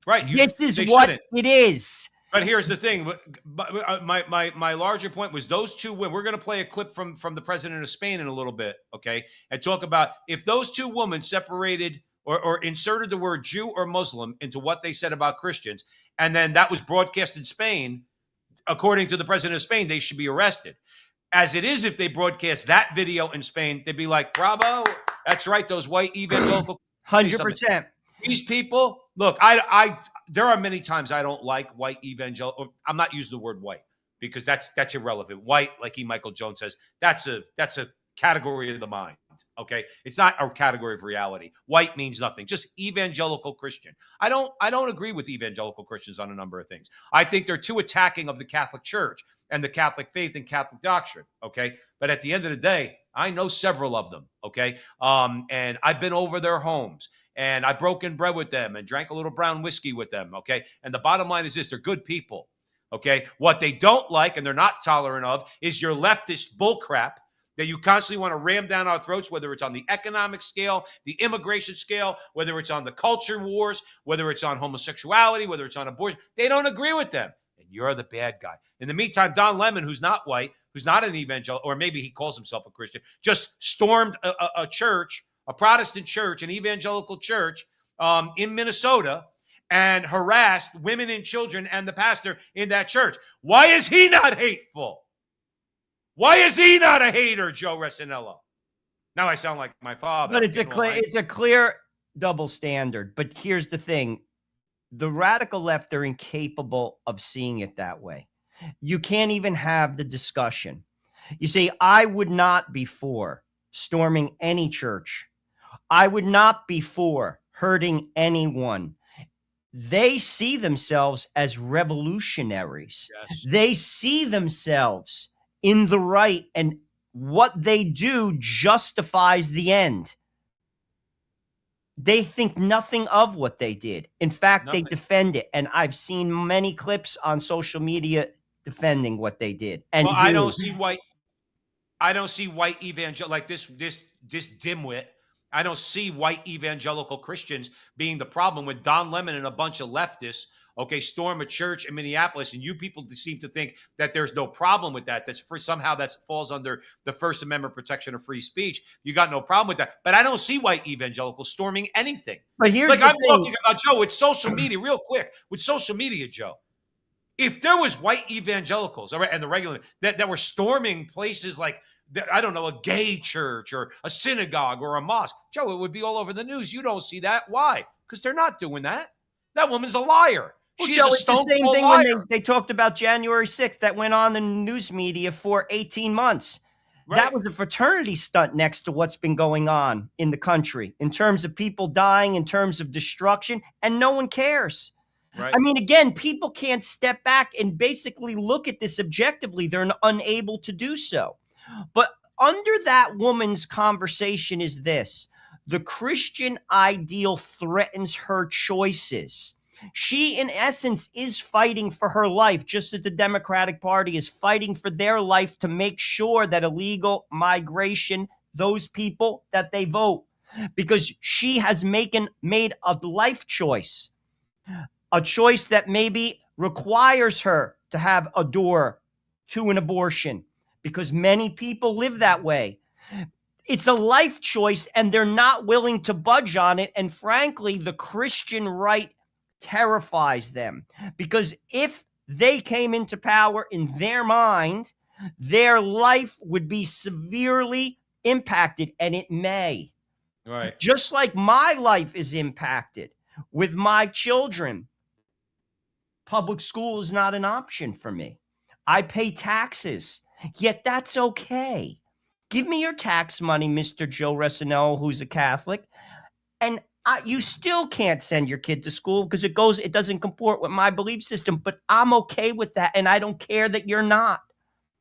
Right. This is they what shouldn't. it is. But here's the thing. My larger point was those two women. We're going to play a clip from the president of Spain in a little bit, okay? And talk about if those two women separated or inserted the word Jew or Muslim into what they said about Christians, and then that was broadcast in Spain, according to the president of Spain, they should be arrested. As it is, if they broadcast that video in Spain, they'd be like, bravo, that's right, those white evangelical 100%. These people, look, there are many times I don't like white evangelical. I'm not using the word white because that's irrelevant. White, like Michael Jones says, that's a category of the mind. Okay, it's not a category of reality. White means nothing. Just evangelical Christian. I don't agree with evangelical Christians on a number of things. I think they're too attacking of the Catholic Church and the Catholic faith and Catholic doctrine. Okay, but at the end of the day, I know several of them. Okay, and I've been over their homes. And I broken bread with them and drank a little brown whiskey with them, okay? And the bottom line is this, they're good people, okay? What they don't like and they're not tolerant of is your leftist bullcrap that you constantly want to ram down our throats, whether it's on the economic scale, the immigration scale, whether it's on the culture wars, whether it's on homosexuality, whether it's on abortion. They don't agree with them. And you're the bad guy. In the meantime, Don Lemon, who's not white, who's not an evangelical, or maybe he calls himself a Christian, just stormed a church, a Protestant church, an evangelical church in Minnesota, and harassed women and children and the pastor in that church. Why is he not hateful? Why is he not a hater, Joe Resinello? Now I sound like my father. But it's a clear double standard. But here's the thing. The radical left are incapable of seeing it that way. You can't even have the discussion. You see, I would not be for storming any church. I would not be for hurting anyone. They see themselves as revolutionaries. Yes. They see themselves in the right, and what they do justifies the end. They think nothing of what they did. In fact, They defend it. And I've seen many clips on social media defending what they did. And well, I don't see white evangelical like this dimwit. I don't see white evangelical Christians being the problem with Don Lemon and a bunch of leftists, okay, storm a church in Minneapolis, and you people seem to think that there's no problem with that. Somehow that falls under the First Amendment protection of free speech. You got no problem with that. But I don't see white evangelicals storming anything. But here's like the I'm thing. talking about, Joe, with social media, real quick, with social media, Joe. If there was white evangelicals, all right, and the regular that were storming places like, I don't know, a gay church or a synagogue or a mosque, Joe, it would be all over the news. You don't see that. Why? Because they're not doing that. That woman's a liar. Well, She's Joe, a it's the same thing liar. when they talked about January 6th that went on the news media for 18 months. Right. That was a fraternity stunt next to what's been going on in the country in terms of people dying, in terms of destruction, and no one cares. Right. I mean, again, people can't step back and basically look at this objectively. They're unable to do so. But under that woman's conversation is this: the Christian ideal threatens her choices. She, in essence, is fighting for her life, just as the Democratic Party is fighting for their life to make sure that illegal migration, those people, that they vote. Because she has made a life choice, a choice that maybe requires her to have a door to an abortion, because many people live that way. It's a life choice, and they're not willing to budge on it. And frankly, the Christian right terrifies them, because if they came into power, in their mind, their life would be severely impacted, and it may. Right. Just like my life is impacted with my children. Public school is not an option for me. I pay taxes, yet that's okay. Give me your tax money, Mr. Joe Resinello, who's a Catholic, and you still can't send your kid to school because it doesn't comport with my belief system, but I'm okay with that, and I don't care that you're not.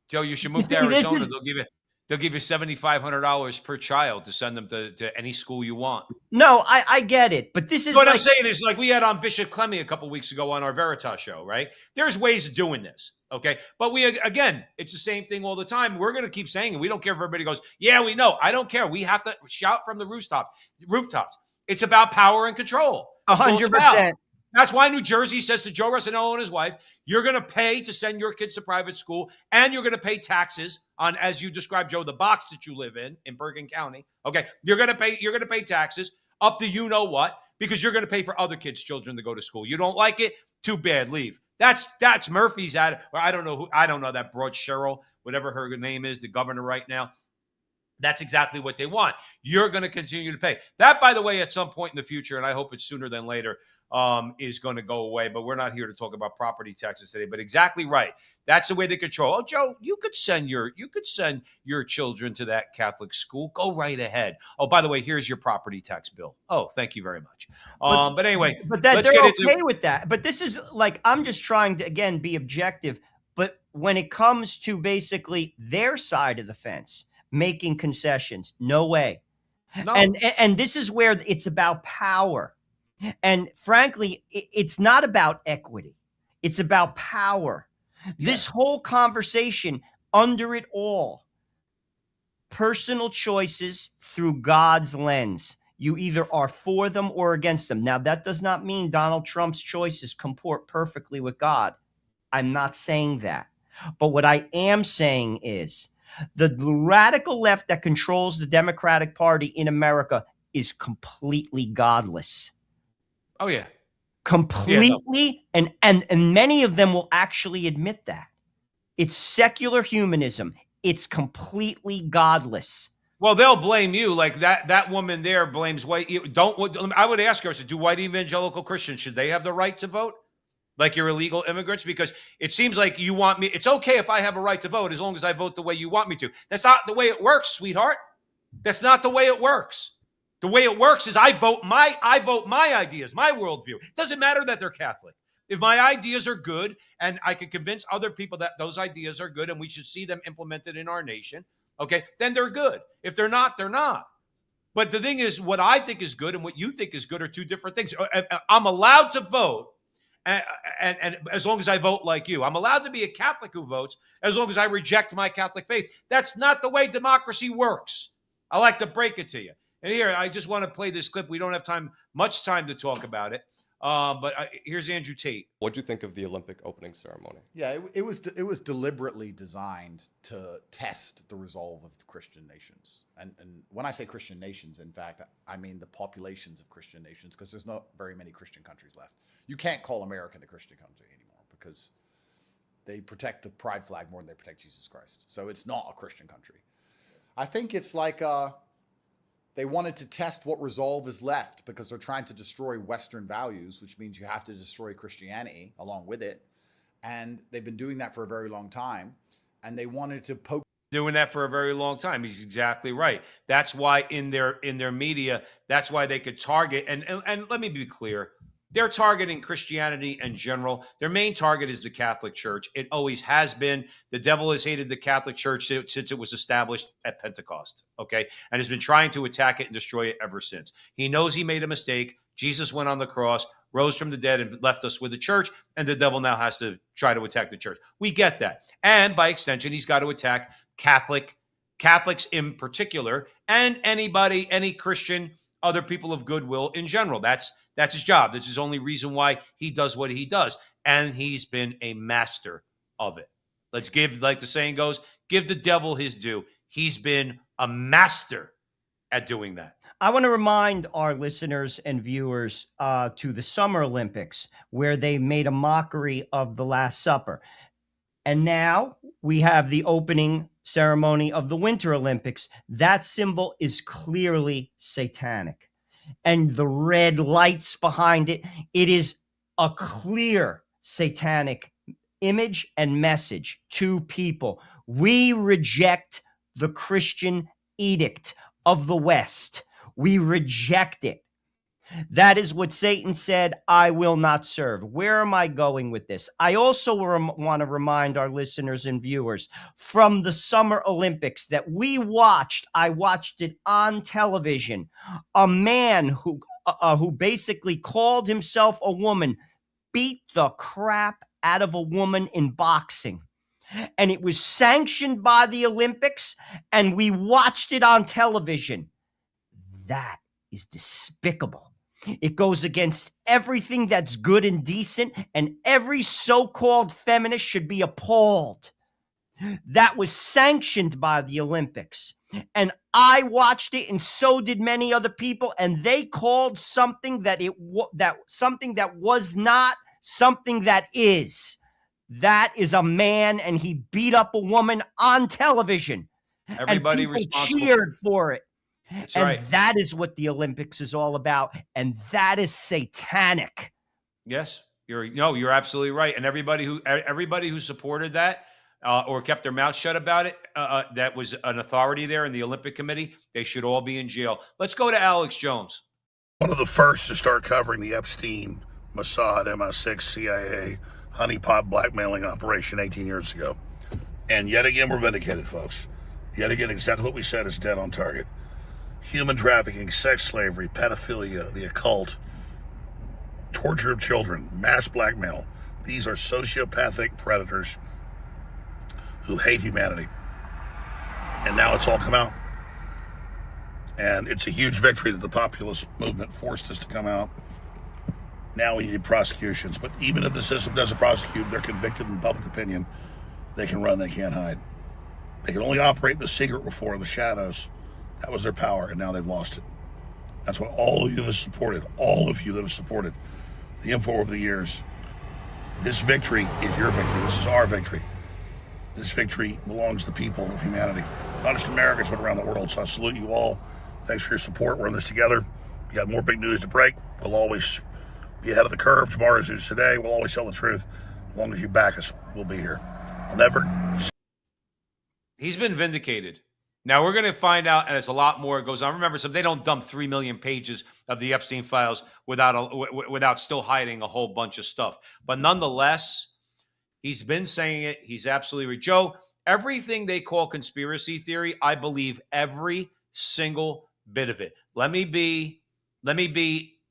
Joe, you should move to Arizona. They'll give you $7,500 per child to send them to any school you want. No, I get it, but this is What like, I'm saying is, like we had on Bishop Clemmy a couple weeks ago on our Veritas show, right? There's ways of doing this, okay? But again, it's the same thing all the time. We're going to keep saying it. We don't care if everybody goes, yeah, we know. I don't care. We have to shout from the rooftops. It's about power and control. 100%. That's why New Jersey says to Joe Rosanello and his wife, you're going to pay to send your kids to private school, and you're going to pay taxes on, as you described, Joe, the box that you live in Bergen County. Okay, you're going to pay taxes up to you know what, because you're going to pay for other kids' children to go to school. You don't like it? Too bad, leave. That's Murphy's or I don't know that broad Cheryl, whatever her name is, the governor right now. That's exactly what they want. You're going to continue to pay. That, by the way, at some point in the future, and I hope it's sooner than later, is going to go away. But we're not here to talk about property taxes today. But exactly right. That's the way they control. Oh, Joe, you could send your children to that Catholic school. Go right ahead. Oh, by the way, here's your property tax bill. Oh, thank you very much. But anyway, but that they're okay with that. But this is like, I'm just trying to, again, be objective. But when it comes to basically their side of the fence, making concessions, no way. No. And this is where it's about power. And frankly, it's not about equity. It's about power. Yeah. This whole conversation, under it all, personal choices through God's lens. You either are for them or against them. Now, that does not mean Donald Trump's choices comport perfectly with God. I'm not saying that. But what I am saying is, the radical left that controls the Democratic Party in America is completely godless. Oh, yeah. Completely. Yeah, no. And many of them will actually admit that. It's secular humanism. It's completely godless. Well, they'll blame you. Like that woman there blames white. I would ask her, I said, do white evangelical Christians, should they have the right to vote? Like you're illegal immigrants? Because it seems like you want me. It's okay if I have a right to vote as long as I vote the way you want me to. That's not the way it works, sweetheart. That's not the way it works. The way it works is I vote my ideas, my worldview. It doesn't matter that they're Catholic. If my ideas are good and I can convince other people that those ideas are good and we should see them implemented in our nation, okay, then they're good. If they're not, they're not. But the thing is, what I think is good and what you think is good are two different things. I'm allowed to vote. And as long as I vote like you, I'm allowed to be a Catholic who votes as long as I reject my Catholic faith. That's not the way democracy works. I like to break it to you. And here, I just want to play this clip. We don't have much time to talk about it. But here's Andrew Tate. What'd you think of the Olympic opening ceremony? Yeah, it was deliberately designed to test the resolve of the Christian nations. And when I say Christian nations, in fact, I mean the populations of Christian nations, because there's not very many Christian countries left. You can't call America the Christian country anymore because they protect the pride flag more than they protect Jesus Christ. So it's not a Christian country. I think it's like they wanted to test what resolve is left because they're trying to destroy Western values, which means you have to destroy Christianity along with it. And they've been doing that for a very long time. And they wanted to poke. Doing that for a very long time. He's exactly right. That's why in their media, that's why they could target. And let me be clear. They're targeting Christianity in general. Their main target is the Catholic Church. It always has been. The devil has hated the Catholic Church since it was established at Pentecost, okay? And has been trying to attack it and destroy it ever since. He knows he made a mistake. Jesus went on the cross, rose from the dead, and left us with the church, and the devil now has to try to attack the church. We get that. And by extension, he's got to attack Catholics in particular, and any Christian, other people of goodwill in general. That's his job. That's his only reason why he does what he does. And he's been a master of it. Let's give, like the saying goes, give the devil his due. He's been a master at doing that. I want to remind our listeners and viewers to the Summer Olympics, where they made a mockery of the Last Supper. And now we have the opening ceremony of the Winter Olympics. That symbol is clearly satanic. And the red lights behind it, it is a clear satanic image and message to people. We reject the Christian edict of the West. We reject it. That is what Satan said, I will not serve. Where am I going with this? I also want to remind our listeners and viewers from the Summer Olympics that we watched, I watched it on television, a man who basically called himself a woman, beat the crap out of a woman in boxing. And it was sanctioned by the Olympics, and we watched it on television. That is despicable. It goes against everything that's good and decent, and every so-called feminist should be appalled. That was sanctioned by the Olympics. And I watched it, and so did many other people, and they called something that something that was not something that is. That is a man, and he beat up a woman on television. Everybody and people responsible cheered for it. That's and right. that is what the Olympics is all about, and that is satanic. Yes, you're absolutely right. And everybody who supported that or kept their mouth shut about it, that was an authority there in the Olympic Committee, they should all be in jail. Let's go to Alex Jones. One of the first to start covering the Epstein, Mossad, MI6, CIA, honeypot blackmailing operation 18 years ago. And yet again, we're vindicated, folks. Yet again, exactly what we said is dead on target. Human trafficking, sex slavery, pedophilia, the occult, torture of children, mass blackmail. These are sociopathic predators who hate humanity. And now it's all come out. And it's a huge victory that the populist movement forced us to come out. Now we need prosecutions. But even if the system doesn't prosecute, they're convicted in public opinion. They can run, they can't hide. They could only operate in the secret before, in the shadows. That was their power, and now they've lost it. That's why all of you have supported, the info over the years. This victory is your victory. This is our victory. This victory belongs to the people of humanity, not just Americans, but around the world. So I salute you all. Thanks for your support. We're in this together. We got more big news to break. We'll always be ahead of the curve. Tomorrow's news today. We'll always tell the truth. As long as you back us, we'll be here. I'll never. He's been vindicated. Now we're going to find out, and it's a lot more goes on. Remember, they don't dump 3 million pages of the Epstein files without still hiding a whole bunch of stuff. But nonetheless, he's been saying it. He's absolutely right. Joe, everything they call conspiracy theory, I believe every single bit of it. Let me be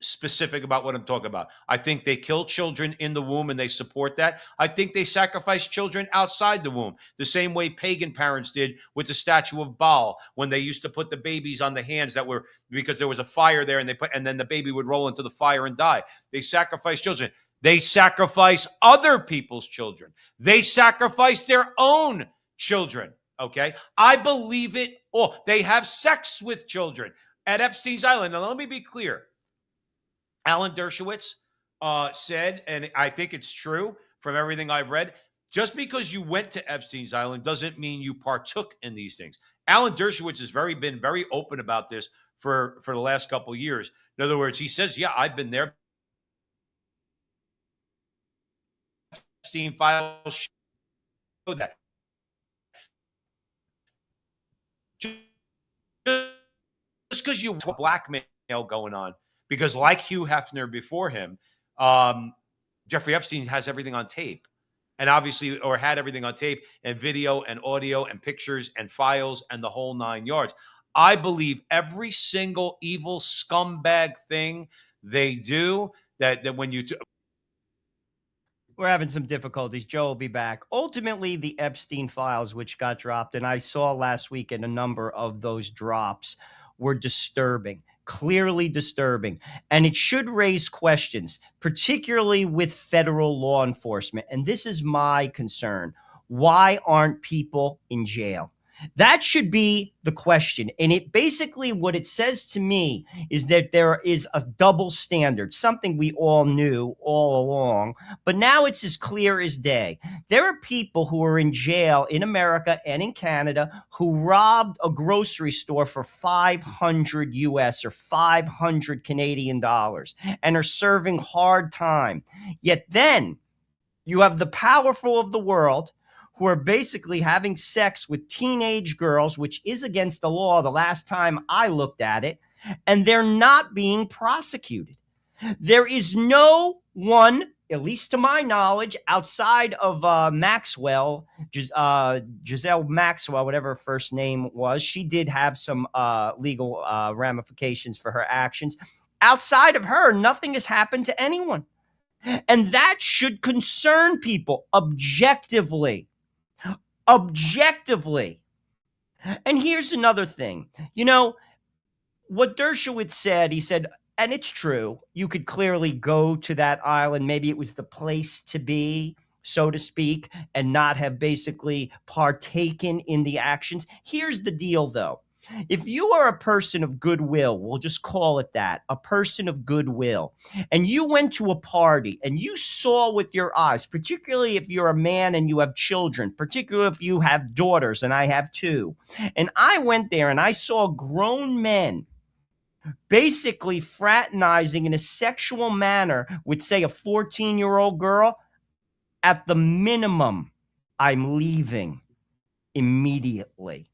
specific about what I'm talking about. I think they kill children in the womb and they support that. I think they sacrifice children outside the womb, the same way pagan parents did with the statue of Baal when they used to put the babies on the hands that were, because there was a fire there, and then the baby would roll into the fire and die. They sacrifice children. They sacrifice other people's children. They sacrifice their own children. Okay. I believe it. Oh, they have sex with children at Epstein's Island. Now, let me be clear. Alan Dershowitz said, and I think it's true from everything I've read, just because you went to Epstein's Island doesn't mean you partook in these things. Alan Dershowitz has been very open about this for the last couple of years. In other words, he says, yeah, I've been there. Epstein files show that. Just because you have blackmail going on, because like Hugh Hefner before him, Jeffrey Epstein has everything on tape, and obviously, or had everything on tape and video and audio and pictures and files and the whole 9 yards. I believe every single evil scumbag thing they do, that when you we're having some difficulties. Joe will be back. Ultimately, the Epstein files, which got dropped, and I saw last week in a number of those drops, were disturbing, clearly disturbing. And it should raise questions, particularly with federal law enforcement. And this is my concern. Why aren't people in jail? That should be the question. And it basically, what it says to me is that there is a double standard, something we all knew all along, but now it's as clear as day. There are people who are in jail in America and in Canada who robbed a grocery store for 500 US or 500 Canadian dollars and are serving hard time. Yet then you have the powerful of the world who are basically having sex with teenage girls, which is against the law the last time I looked at it, and they're not being prosecuted. There is no one, at least to my knowledge, outside of Maxwell, Giselle Maxwell, whatever her first name was. She did have some legal ramifications for her actions. Outside of her, nothing has happened to anyone. And that should concern people objectively. Objectively. And here's another thing. You know, what Dershowitz said, he said, and it's true, you could clearly go to that island. Maybe it was the place to be, so to speak, and not have basically partaken in the actions. Here's the deal, though. If you are a person of goodwill, we'll just call it that, a person of goodwill, and you went to a party and you saw with your eyes, particularly if you're a man and you have children, particularly if you have daughters, and I have two, and I went there and I saw grown men basically fraternizing in a sexual manner with, say, a 14-year-old girl, at the minimum, I'm leaving immediately.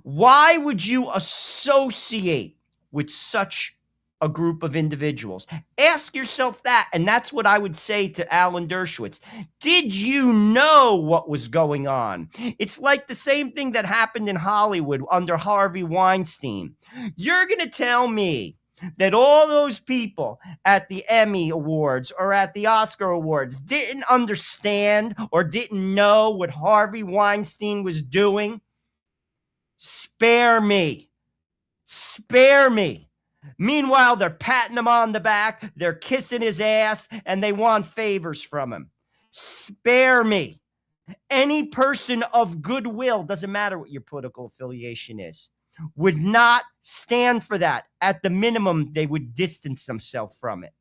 Why would you associate with such a group of individuals? Ask yourself that. And that's what I would say to Alan Dershowitz. Did you know what was going on? It's like the same thing that happened in Hollywood under Harvey Weinstein. You're going to tell me that all those people at the Emmy Awards or at the Oscar Awards didn't understand or didn't know what Harvey Weinstein was doing? Spare me. Spare me. Meanwhile, they're patting him on the back, they're kissing his ass, and they want favors from him. Spare me. Any person of goodwill, doesn't matter what your political affiliation is, would not stand for that. At the minimum, they would distance themselves from it.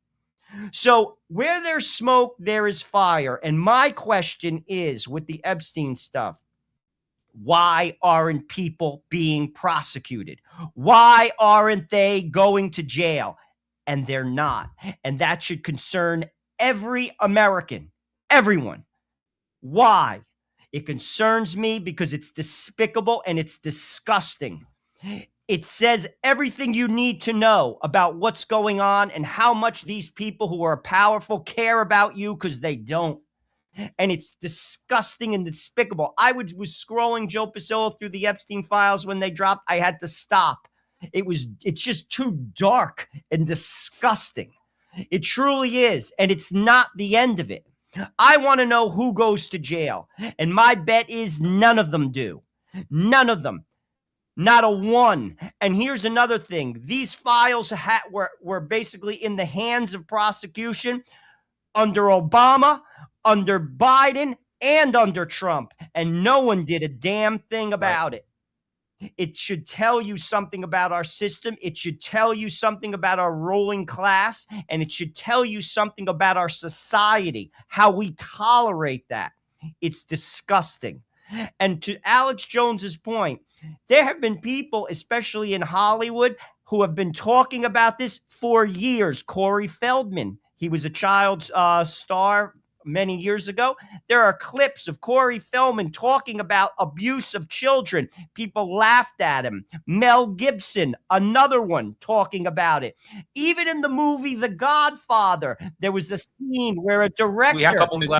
So where there's smoke, there is fire. And my question is, with the Epstein stuff, why aren't people being prosecuted? Why aren't they going to jail? And they're not. And that should concern every American, everyone. Why? It concerns me because it's despicable and it's disgusting. It says everything you need to know about what's going on and how much these people who are powerful care about you, because they don't. And it's disgusting and despicable. I was scrolling Joe Pasillo through the Epstein files when they dropped. I had to stop. It's just too dark and disgusting. It truly is. And it's not the end of it. I want to know who goes to jail. And my bet is none of them do. None of them. Not a one. And here's another thing. These files were basically in the hands of prosecution under Obama, under Biden, and under Trump. And no one did a damn thing about it. It should tell you something about our system. It should tell you something about our ruling class. And it should tell you something about our society, how we tolerate that. It's disgusting. And to Alex Jones's point, there have been people, especially in Hollywood, who have been talking about this for years. Corey Feldman, he was a child star many years ago. There are clips of Corey Feldman talking about abuse of children. People laughed at him. Mel Gibson, another one, talking about it. Even in the movie The Godfather, there was a scene where a director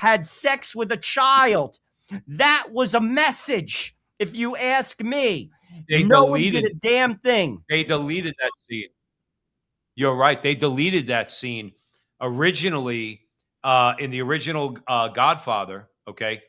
had sex with a child. That was a message, if you ask me. No one did a damn thing. They deleted that scene. You're right. They deleted that scene. Originally, in the original Godfather, okay,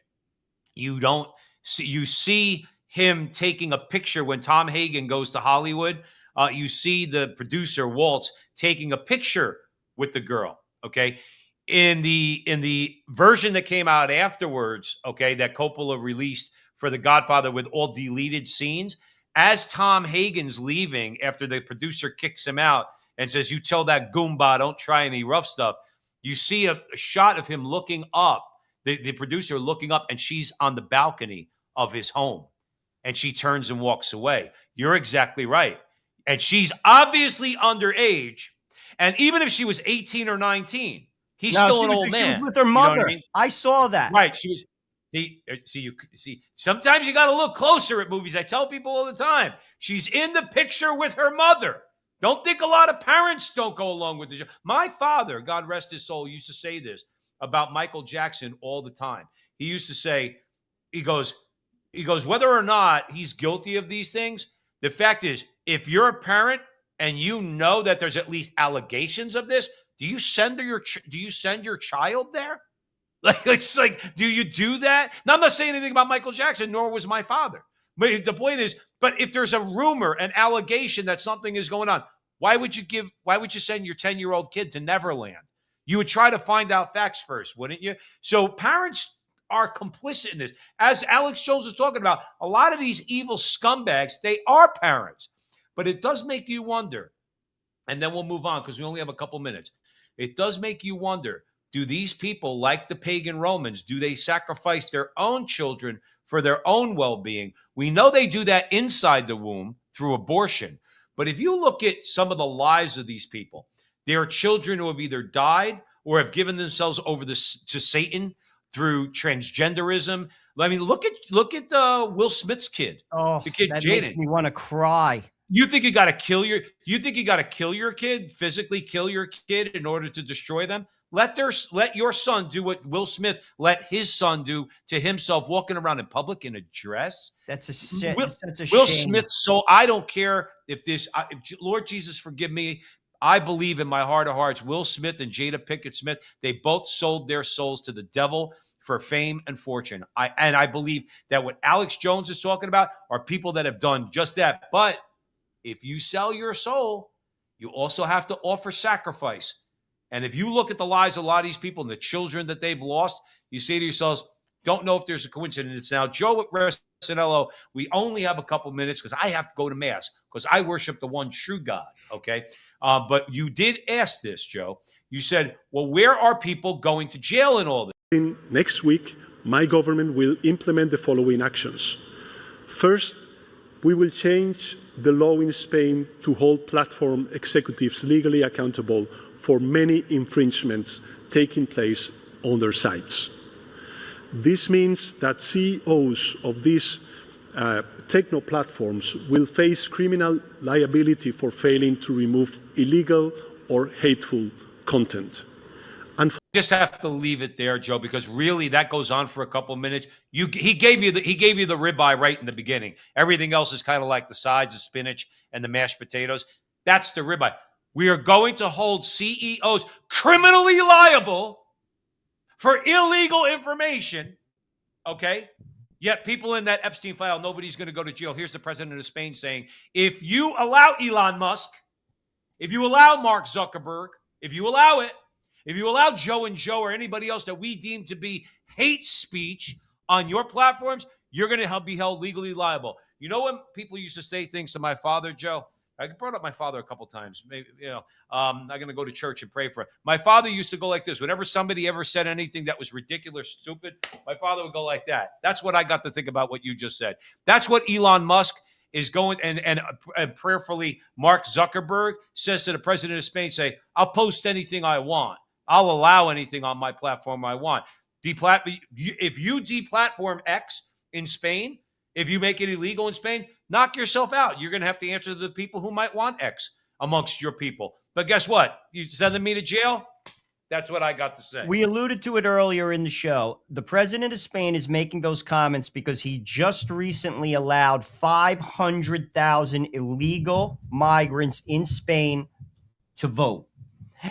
you see him taking a picture when Tom Hagen goes to Hollywood. You see the producer Waltz taking a picture with the girl. Okay, in the version that came out afterwards, okay, that Coppola released for the Godfather with all deleted scenes, as Tom Hagen's leaving after the producer kicks him out and says, "You tell that Goomba, don't try any rough stuff." You see a shot of him looking up, the producer looking up, and she's on the balcony of his home. And she turns and walks away. You're exactly right. And she's obviously underage. And even if she was 18 or 19, he's still an old man. She was with her mother. You know what I mean? I saw that. Right. She was. See, sometimes you got to look closer at movies. I tell people all the time, she's in the picture with her mother. Don't think a lot of parents don't go along with this. My father, God rest his soul, used to say this about Michael Jackson all the time. He used to say, he goes, whether or not he's guilty of these things, the fact is, if you're a parent and you know that there's at least allegations of this, do you send your child there? Like, it's like, do you do that? Now, I'm not saying anything about Michael Jackson, nor was my father. But the point is, but if there's a rumor, an allegation that something is going on, why would you send your 10-year-old kid to Neverland? You would try to find out facts first, wouldn't you? So parents are complicit in this. As Alex Jones was talking about, a lot of these evil scumbags, they are parents. But it does make you wonder, and then we'll move on because we only have a couple minutes. It does make you wonder, do these people, like the pagan Romans, do they sacrifice their own children for their own well-being? We know they do that inside the womb through abortion. But if you look at some of the lives of these people, there are children who have either died or have given themselves over to Satan through transgenderism. I mean, look at Will Smith's kid. Oh, the kid that Jaden. makes me want to cry. You think you got to kill your kid, physically kill your kid in order to destroy them? Let your son do what Will Smith let his son do to himself, walking around in public in a dress. That's a shame. Will Smith. So I don't care if Lord Jesus, forgive me. I believe in my heart of hearts, Will Smith and Jada Pinkett Smith, they both sold their souls to the devil for fame and fortune. I believe that what Alex Jones is talking about are people that have done just that. But if you sell your soul, you also have to offer sacrifice. And if you look at the lives of a lot of these people and the children that they've lost, you say to yourselves, don't know if there's a coincidence. Now, Joe Resinello, we only have a couple minutes because I have to go to Mass because I worship the one true God, okay? But you did ask this, Joe. You said, well, where are people going to jail in all this? Next week, my government will implement the following actions. First, we will change the law in Spain to hold platform executives legally accountable for many infringements taking place on their sites. This means that CEOs of these techno platforms will face criminal liability for failing to remove illegal or hateful content. Just have to leave it there, Joe, because really that goes on for a couple of minutes. He gave you the ribeye right in the beginning. Everything else is kind of like the sides, the spinach and the mashed potatoes. That's the ribeye. We are going to hold CEOs criminally liable for illegal information, okay? Yet people in that Epstein file, nobody's going to go to jail. Here's the president of Spain saying, if you allow Elon Musk, if you allow Mark Zuckerberg, if you allow Joe and Joe or anybody else that we deem to be hate speech on your platforms, you're going to be held legally liable. You know when people used to say things to my father, Joe? I brought up my father a couple times. Maybe, I'm going to go to church and pray for it. My father used to go like this. Whenever somebody ever said anything that was ridiculous, stupid, my father would go like that. That's what I got to think about what you just said. That's what Elon Musk is going, and prayerfully, Mark Zuckerberg says to the president of Spain, say, I'll post anything I want. I'll allow anything on my platform I want. If you deplatform X in Spain, if you make it illegal in Spain, knock yourself out. You're going to have to answer to the people who might want X amongst your people. But guess what? You sending me to jail? That's what I got to say. We alluded to it earlier in the show. The president of Spain is making those comments because he just recently allowed 500,000 illegal migrants in Spain to vote.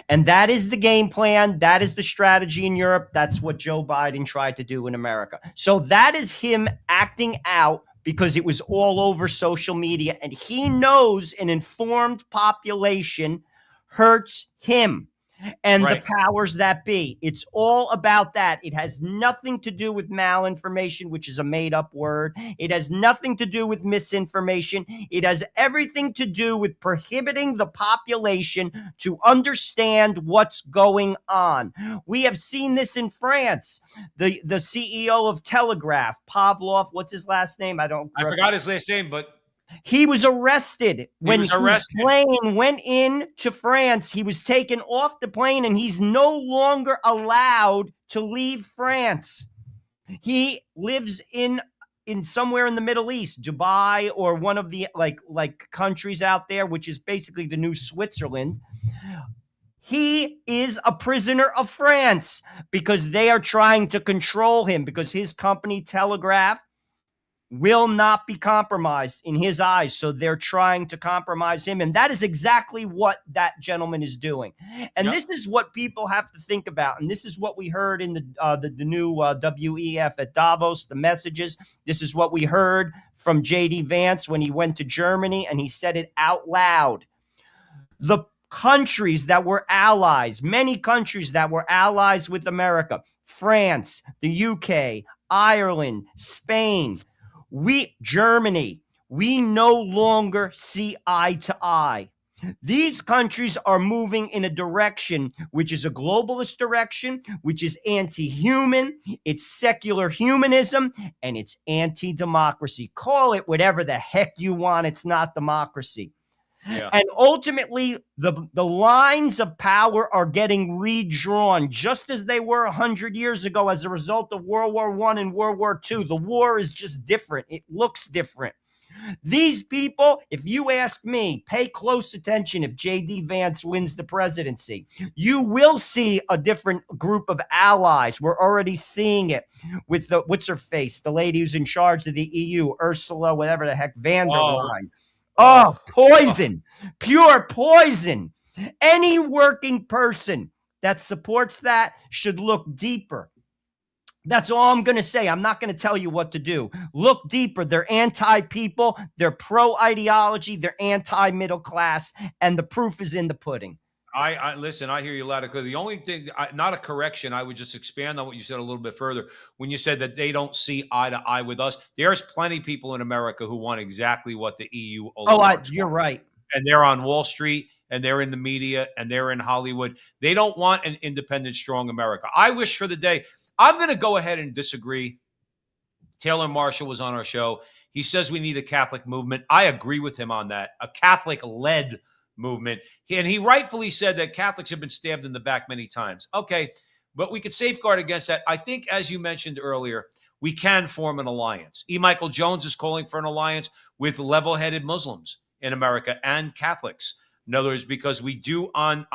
And that is the game plan. That is the strategy in Europe. That's what Joe Biden tried to do in America. So that is him acting out because it was all over social media. And he knows an informed population hurts him and the powers that be. It's all about that. It has nothing to do with malinformation, which is a made-up word. It has nothing to do with misinformation. It has everything to do with prohibiting the population to understand what's going on. We have seen this in France. The CEO of Telegraph, Pavlov, what's his last name? I forgot his last name, but he was arrested when his plane went in to France. He was taken off the plane and he's no longer allowed to leave France. He lives in in somewhere in the Middle East, Dubai, or one of the like countries out there, which is basically the new Switzerland. He is a prisoner of France because they are trying to control him, because his company Telegraph will not be compromised in his eyes. So they're trying to compromise him. And that is exactly what that gentleman is doing. And this is what people have to think about. And this is what we heard in the new WEF at Davos, the messages. This is what we heard from J.D. Vance when he went to Germany and he said it out loud. The countries that were allies, many countries that were allies with America, France, the UK, Ireland, Spain, Germany, we no longer see eye to eye. These countries are moving in a direction which is a globalist direction, which is anti-human, it's secular humanism, and it's anti-democracy. Call it whatever the heck you want. It's not democracy. Yeah. And ultimately, the lines of power are getting redrawn, just as they were 100 years ago as a result of World War I and World War II. The war is just different. It looks different. These people, if you ask me, pay close attention if J.D. Vance wins the presidency. You will see a different group of allies. We're already seeing it with the, what's her face, the lady who's in charge of the EU, Ursula, whatever the heck, von der Leyen. Oh, poison, pure poison. Any working person that supports that should look deeper. That's all I'm going to say. I'm not going to tell you what to do. Look deeper. They're anti-people. They're pro-ideology. They're anti-middle class. And the proof is in the pudding. I listen, I hear you loud and clear. The only thing, not a correction, I would just expand on what you said a little bit further. When you said that they don't see eye to eye with us, there's plenty of people in America who want exactly what the EU oligarchs you're want. Right. And they're on Wall Street, and they're in the media, and they're in Hollywood. They don't want an independent, strong America. I wish for the day. I'm going to go ahead and disagree. Taylor Marshall was on our show. He says we need a Catholic movement. I agree with him on that. A Catholic-led movement. And he rightfully said that Catholics have been stabbed in the back many times. Okay, but we could safeguard against that. I think, as you mentioned earlier, we can form an alliance. E. Michael Jones is calling for an alliance with level-headed Muslims in America and Catholics. In other words, because we do on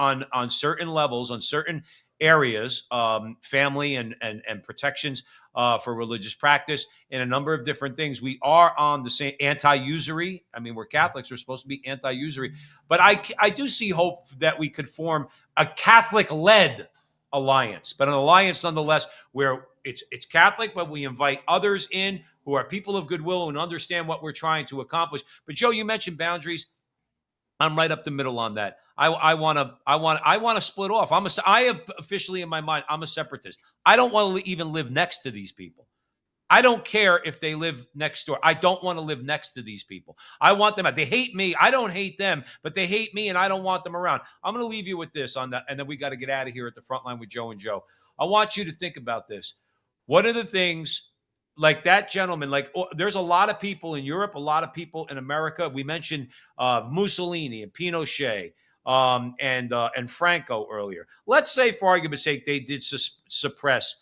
certain levels, on certain areas, family and protections for religious practice and a number of different things. We are on the same anti-usury. I mean, we're Catholics. We're supposed to be anti-usury. But I do see hope that we could form a Catholic-led alliance, but an alliance nonetheless where it's Catholic, but we invite others in who are people of goodwill and understand what we're trying to accomplish. But Joe, you mentioned boundaries. I'm right up the middle on that. I want to split off. I have officially in my mind, I'm a separatist. I don't want to even live next to these people. I don't care if they live next door. I don't want to live next to these people. I want them out. They hate me. I don't hate them, but they hate me, and I don't want them around. I'm going to leave you with this on that, and then we got to get out of here at the front line with Joe and Joe. I want you to think about this. What are the things like that gentleman? There's a lot of people in Europe, a lot of people in America. We mentioned Mussolini and Pinochet and Franco earlier. Let's say, for argument's sake, they did suppress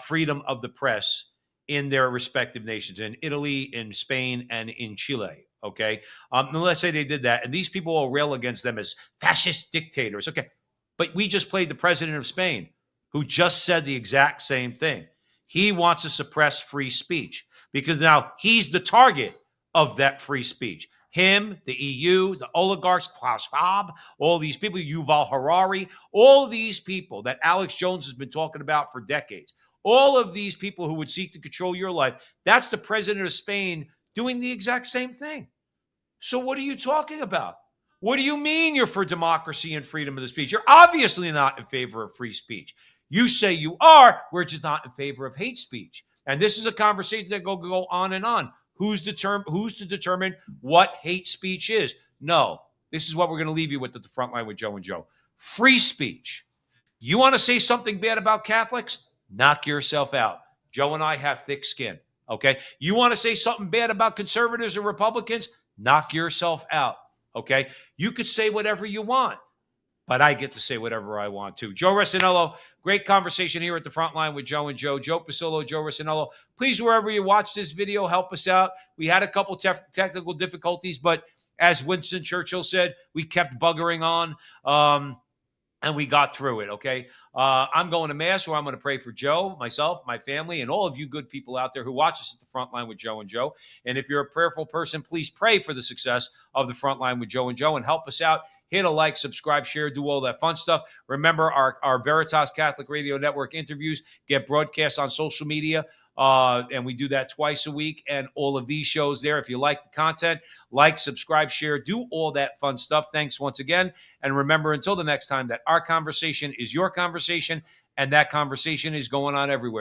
freedom of the press in their respective nations, in Italy, in Spain, and in Chile. Okay, let's say they did that, and these people will rail against them as fascist dictators. Okay, but we just played the president of Spain, who just said the exact same thing. He wants to suppress free speech because now he's the target of that free speech. Him, the EU, the oligarchs, Klaus Schwab, all these people, Yuval Harari, all these people that Alex Jones has been talking about for decades. All of these people who would seek to control your life, that's the president of Spain doing the exact same thing. So what are you talking about? What do you mean you're for democracy and freedom of the speech? You're obviously not in favor of free speech. You say you are, we're just not in favor of hate speech. And this is a conversation that go on and on. Who's to determine what hate speech is? No, this is what we're going to leave you with at the front line with Joe and Joe. Free speech. You want to say something bad about Catholics? Knock yourself out. Joe and I have thick skin, okay? You want to say something bad about conservatives or Republicans? Knock yourself out, okay? You could say whatever you want. but I get to say whatever I want to. Joe Resinello, great conversation here at the front line with Joe and Joe. Joe Pasillo, Joe Resinello. Please, wherever you watch this video, help us out. We had a couple technical difficulties, but as Winston Churchill said, we kept buggering on. And we got through it, okay? I'm going to Mass where I'm going to pray for Joe, myself, my family, and all of you good people out there who watch us at the front line with Joe and Joe. And if you're a prayerful person, please pray for the success of the front line with Joe and Joe and help us out. Hit a like, subscribe, share, do all that fun stuff. Remember, our Veritas Catholic Radio Network interviews get broadcast on social media. And we do that twice a week, and all of these shows there. If you like the content, like, subscribe, share, do all that fun stuff. Thanks once again. And remember, until the next time, that our conversation is your conversation, and that conversation is going on everywhere.